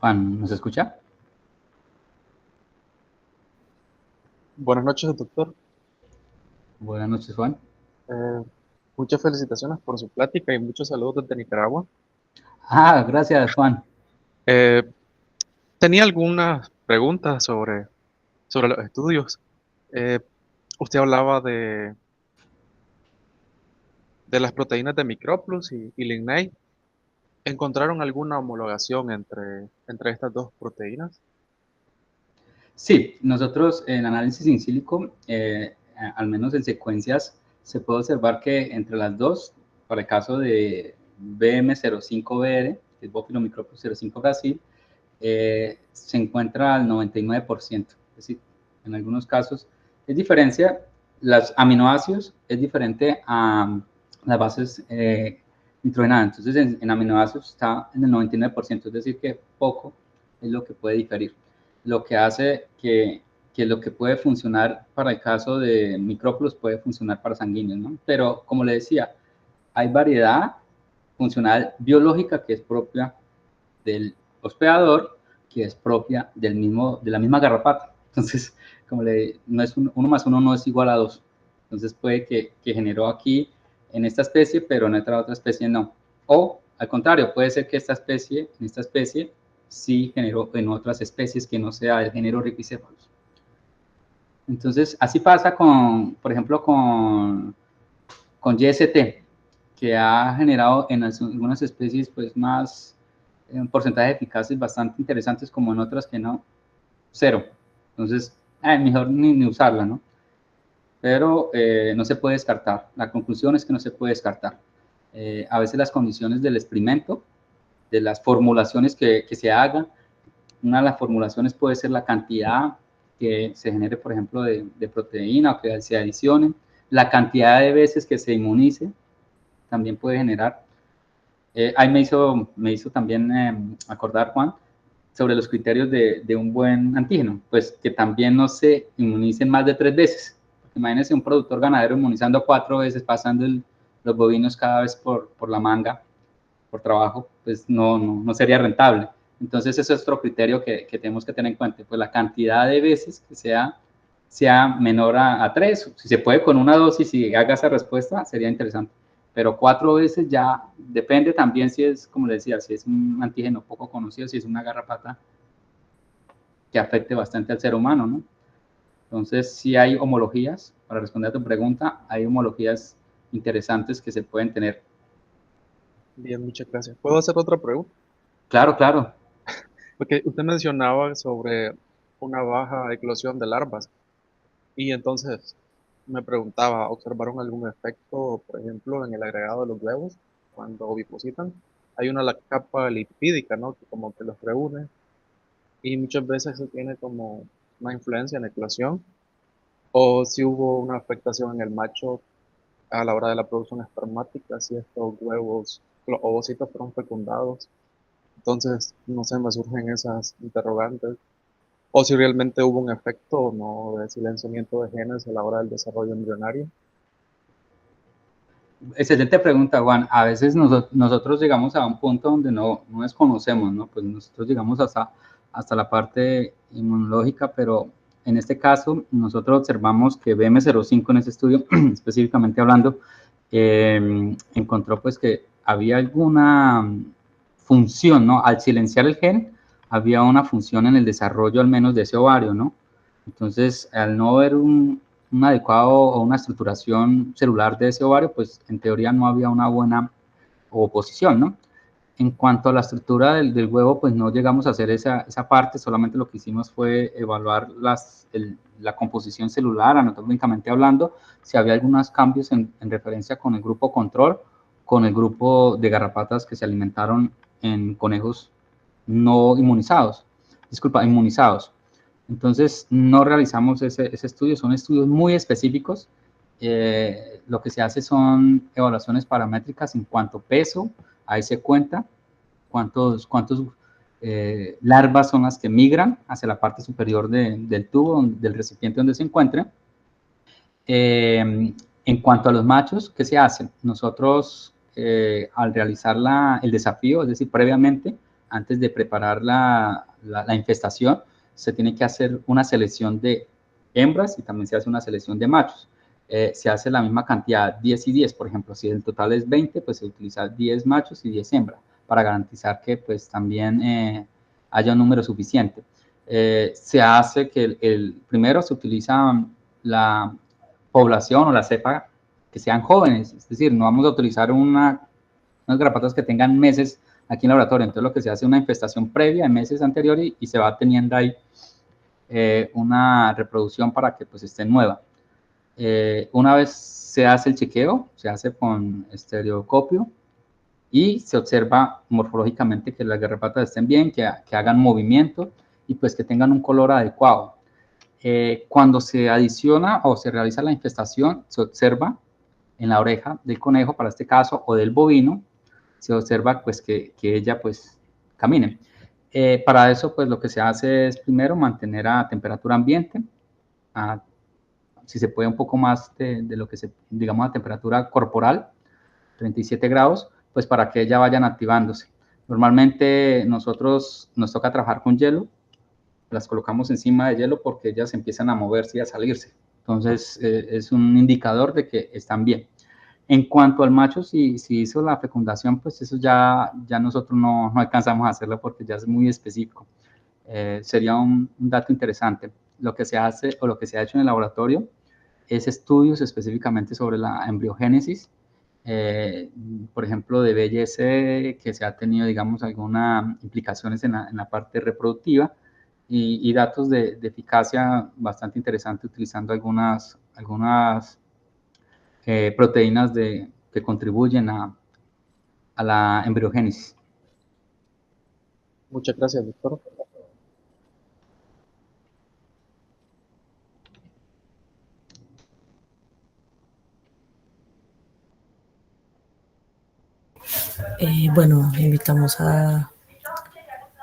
Juan, ¿nos escucha? Buenas noches, doctor. Buenas noches, Juan. Eh, Muchas felicitaciones por su plática y muchos saludos desde Nicaragua. Gracias, Juan. Eh, Tenía algunas preguntas sobre los estudios. Eh, Usted hablaba de las proteínas de Microplus y Lignite. ¿Encontraron alguna homologación entre estas dos proteínas? Sí, nosotros en análisis in silico, al menos en secuencias, se puede observar que entre las dos, para el caso de BM05BR, que es Bofilomicroplus 05 Brasil, se encuentra al 99%. Es decir, en algunos casos es diferencia, los aminoácidos es diferente a las bases nitrogenadas. Entonces, en aminoácidos está en el 99%, es decir, que poco es lo que puede diferir. Lo que hace que lo que puede funcionar para el caso de micrófilos puede funcionar para sanguíneos, ¿no? Pero, como le decía, hay variedad funcional biológica que es propia del hospedador, que es propia de la misma garrapata. Entonces, no es 1 más 1 no es igual a 2. Entonces puede que generó aquí en esta especie, pero en otra especie no. O al contrario, puede ser que en esta especie sí generó en otras especies que no sea el género Rhipicephalus. Entonces, así pasa por ejemplo, con YST, que ha generado en algunas especies pues más un porcentaje de eficaces bastante interesantes, como en otras que no, 0. Entonces, mejor ni usarla, ¿no? Pero no se puede descartar. La conclusión es que no se puede descartar. A veces las condiciones del experimento, de las formulaciones que se hagan, una de las formulaciones puede ser la cantidad que se genere, por ejemplo, de proteína o que se adicione, la cantidad de veces que se inmunice, también puede generar. Ahí me hizo también acordar, Juan, sobre los criterios de un buen antígeno, pues que también no se inmunicen más de 3 veces. Imagínense un productor ganadero inmunizando 4 veces, pasando los bovinos cada vez por la manga, por trabajo, pues no sería rentable. Entonces, ese es otro criterio que tenemos que tener en cuenta, pues la cantidad de veces que sea menor a 3. Si se puede con una dosis y haga esa respuesta, sería interesante. Pero 4 veces ya depende también si es, como les decía, si es un antígeno poco conocido, si es una garrapata que afecte bastante al ser humano, ¿no? Entonces, sí hay homologías, para responder a tu pregunta, hay homologías interesantes que se pueden tener. Bien, muchas gracias. ¿Puedo hacer otra pregunta? Claro, claro. Porque usted mencionaba sobre una baja eclosión de larvas y entonces me preguntaba, ¿observaron algún efecto, por ejemplo, en el agregado de los huevos cuando ovipositan? Hay una capa lipídica, ¿no? Que como que los reúne y muchas veces eso tiene como una influencia en la eclosión o si hubo una afectación en el macho a la hora de la producción espermática, si estos huevos, los ovocitos fueron fecundados. Entonces, no sé, me surgen esas interrogantes. O si realmente hubo un efecto o no de silenciamiento de genes a la hora del desarrollo embrionario. Excelente pregunta, Juan. A veces nosotros llegamos a un punto donde no desconocemos, ¿no? Pues nosotros llegamos hasta la parte inmunológica, pero en este caso nosotros observamos que BM05 en ese estudio, específicamente hablando, encontró pues que había alguna función, ¿no? Al silenciar el gen, había una función en el desarrollo al menos de ese ovario, ¿no? Entonces, al no ver un adecuado o una estructuración celular de ese ovario, pues en teoría no había una buena oposición, ¿no? En cuanto a la estructura del huevo, pues no llegamos a hacer esa parte, solamente lo que hicimos fue evaluar la composición celular, anatómicamente hablando, si había algunos cambios en referencia con el grupo control, con el grupo de garrapatas que se alimentaron en conejos no inmunizados, inmunizados. Entonces, no realizamos ese estudio, son estudios muy específicos. Lo que se hace son evaluaciones paramétricas en cuanto a peso, ahí se cuenta cuántos larvas son las que migran hacia la parte superior del tubo, del recipiente donde se encuentre. En cuanto a los machos, ¿qué se hacen? Nosotros, al realizar el desafío, es decir, previamente, antes de preparar la infestación, se tiene que hacer una selección de hembras y también se hace una selección de machos. Se hace la misma cantidad, 10 y 10, por ejemplo, si el total es 20, pues se utiliza 10 machos y 10 hembras, para garantizar que pues también haya un número suficiente. Se hace que primero se utiliza la población o la cepa que sean jóvenes, es decir, no vamos a utilizar unas garrapatas que tengan meses aquí en el laboratorio, entonces lo que se hace es una infestación previa en meses anteriores y se va teniendo ahí una reproducción para que pues esté nueva. Una vez se hace el chequeo, se hace con estereoscopio y se observa morfológicamente que las garrapatas estén bien, que hagan movimiento y pues que tengan un color adecuado. Cuando se adiciona o se realiza la infestación, se observa en la oreja del conejo, para este caso, o del bovino, se observa pues que ella pues camine. Para eso pues lo que se hace es primero mantener a temperatura ambiente, si se puede un poco más de lo que digamos a temperatura corporal, 37 grados, pues para que ellas vayan activándose. Normalmente nosotros nos toca trabajar con hielo, las colocamos encima de hielo porque ellas empiezan a moverse y a salirse. Entonces es un indicador de que están bien. En cuanto al macho, si hizo la fecundación, pues eso ya nosotros no alcanzamos a hacerlo porque ya es muy específico. Sería un dato interesante. Lo que se hace o lo que se ha hecho en el laboratorio es estudios específicamente sobre la embriogénesis, por ejemplo, de BSE, que se ha tenido, digamos, algunas implicaciones en la parte reproductiva, y datos de eficacia bastante interesantes utilizando algunas proteínas que contribuyen a la embriogénesis. Muchas gracias, doctor. Bueno, invitamos a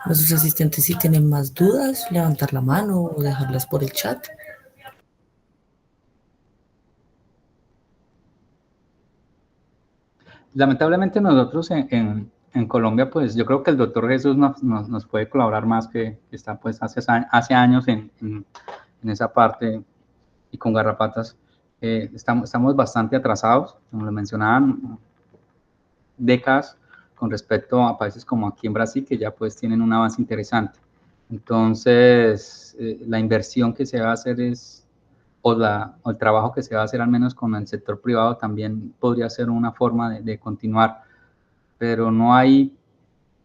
nuestros asistentes, si tienen más dudas, levantar la mano o dejarlas por el chat. Lamentablemente nosotros en Colombia, pues yo creo que el doctor Jesús nos puede colaborar más, que está pues hace años en esa parte y con garrapatas. Estamos bastante atrasados, como lo mencionaban, décadas con respecto a países como aquí en Brasil, que ya pues tienen un avance interesante. Entonces, la inversión que se va a hacer o el trabajo que se va a hacer al menos con el sector privado también podría ser una forma de continuar, pero no hay,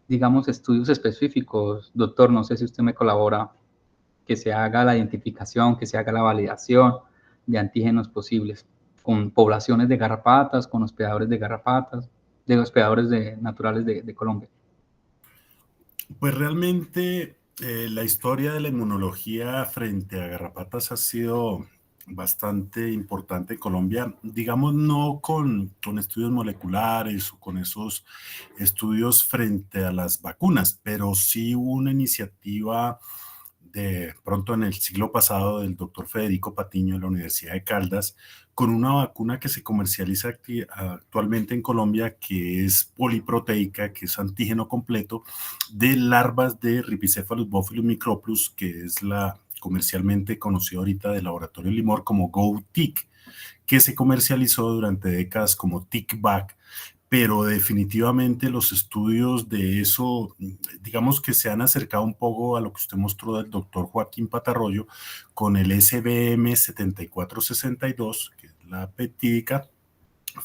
digamos, estudios específicos. Doctor, no sé si usted me colabora, que se haga la identificación, que se haga la validación de antígenos posibles con poblaciones de garrapatas, con hospedadores de garrapatas, de hospedadores naturales de Colombia. Pues realmente la historia de la inmunología frente a garrapatas ha sido bastante importante en Colombia, digamos, no con estudios moleculares o con esos estudios frente a las vacunas, pero sí hubo una iniciativa de pronto en el siglo pasado del doctor Federico Patiño de la Universidad de Caldas, con una vacuna que se comercializa actualmente en Colombia, que es poliproteica, que es antígeno completo de larvas de Rhipicephalus bophyllus microplus, que es la comercialmente conocida ahorita del laboratorio Limor como GoTick, que se comercializó durante décadas como TickVac, pero definitivamente los estudios de eso, digamos que se han acercado un poco a lo que usted mostró del doctor Joaquín Patarroyo con el SBM 7462, que es la peptídica,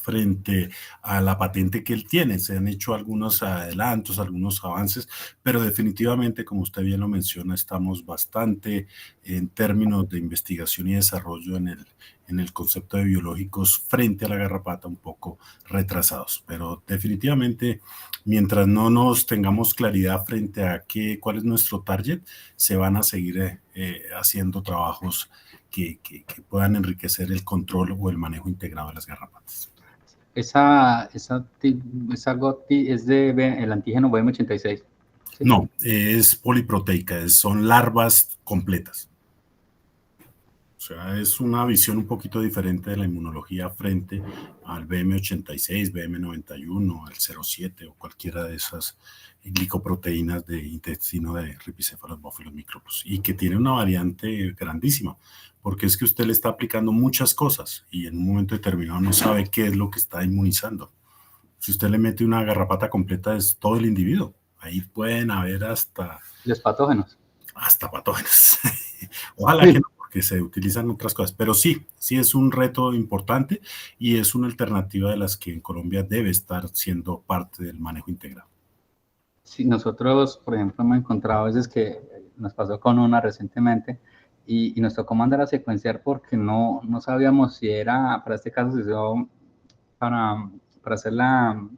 frente a la patente que él tiene. Se han hecho algunos adelantos, algunos avances, pero definitivamente, como usted bien lo menciona, estamos bastante en términos de investigación y desarrollo en el concepto de biológicos frente a la garrapata un poco retrasados, pero definitivamente mientras no nos tengamos claridad frente a cuál es nuestro target, se van a seguir haciendo trabajos que puedan enriquecer el control o el manejo integrado de las garrapatas. Esa GOTI es el antígeno BM86. ¿sí? No, es poliproteica, son larvas completas. O sea, es una visión un poquito diferente de la inmunología frente al BM86, BM91, al 07 o cualquiera de esas glicoproteínas de intestino de Rhipicephalus bófilos micropus, y que tiene una variante grandísima, porque es que usted le está aplicando muchas cosas y en un momento determinado no sabe qué es lo que está inmunizando. Si usted le mete una garrapata completa, es todo el individuo. Ahí pueden haber hasta patógenos. Hasta patógenos. Ojalá que no, porque se utilizan otras cosas. Pero sí es un reto importante y es una alternativa de las que en Colombia debe estar siendo parte del manejo integrado. Sí, nosotros, por ejemplo, hemos encontrado a veces que nos pasó con una recientemente y nos tocó mandar a secuenciar porque no sabíamos si era, para este caso se usó para hacer la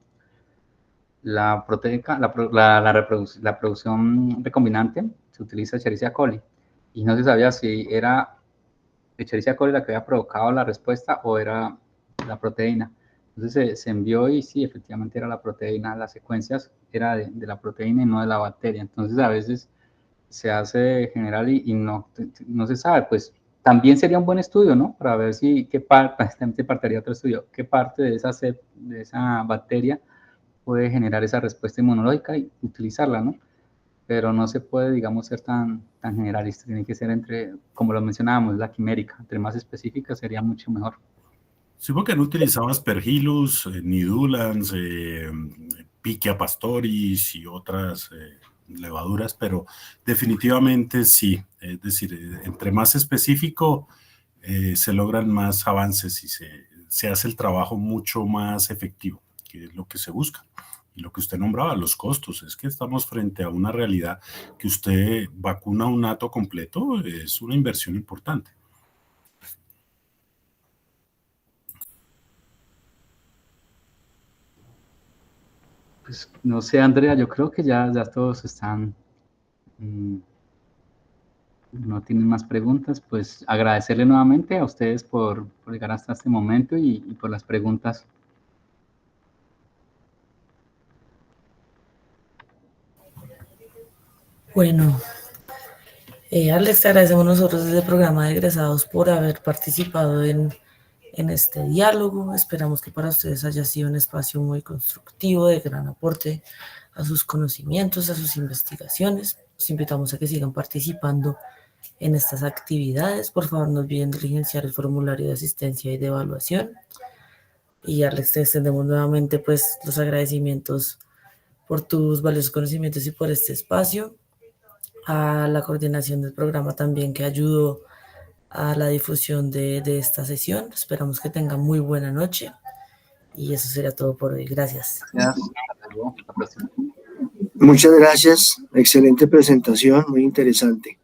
proteica, la producción recombinante, se utiliza Escherichia coli, y no se sabía si era Escherichia coli la que había provocado la respuesta o era la proteína. Entonces se envió y sí, efectivamente era la proteína, las secuencias era de la proteína y no de la bacteria. Entonces a veces se hace general y no se sabe, pues también sería un buen estudio, ¿no? Para ver si qué parte, este partiría otro estudio, qué parte de esa bacteria puede generar esa respuesta inmunológica y utilizarla, ¿no? Pero no se puede, digamos, ser tan generalista, tiene que ser como lo mencionábamos, la quimérica, entre más específica sería mucho mejor. Sí, porque no utilizaba Aspergillus, Nidulans, Pichia pastoris y otras levaduras, pero definitivamente sí, es decir, entre más específico se logran más avances y se hace el trabajo mucho más efectivo, que es lo que se busca. Y lo que usted nombraba, los costos, es que estamos frente a una realidad que usted vacuna un hato completo, es una inversión importante. Pues no sé, Andrea, yo creo que ya todos están, no tienen más preguntas, pues agradecerle nuevamente a ustedes por llegar hasta este momento y por las preguntas. Bueno, Alex, te agradecemos nosotros desde el programa de egresados por haber participado en este diálogo. Esperamos que para ustedes haya sido un espacio muy constructivo, de gran aporte a sus conocimientos, a sus investigaciones. Los invitamos a que sigan participando en estas actividades. Por favor, no olviden diligenciar el formulario de asistencia y de evaluación. Y Alex, te extendemos nuevamente pues los agradecimientos por tus valiosos conocimientos y por este espacio. A la coordinación del programa también, que ayudó a la difusión de esta sesión. Esperamos que tengan muy buena noche y eso sería todo por hoy. Gracias. Gracias. Hasta luego. Hasta la próxima. Muchas gracias. Excelente presentación, muy interesante.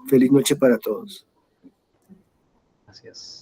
Feliz noche para todos. Gracias.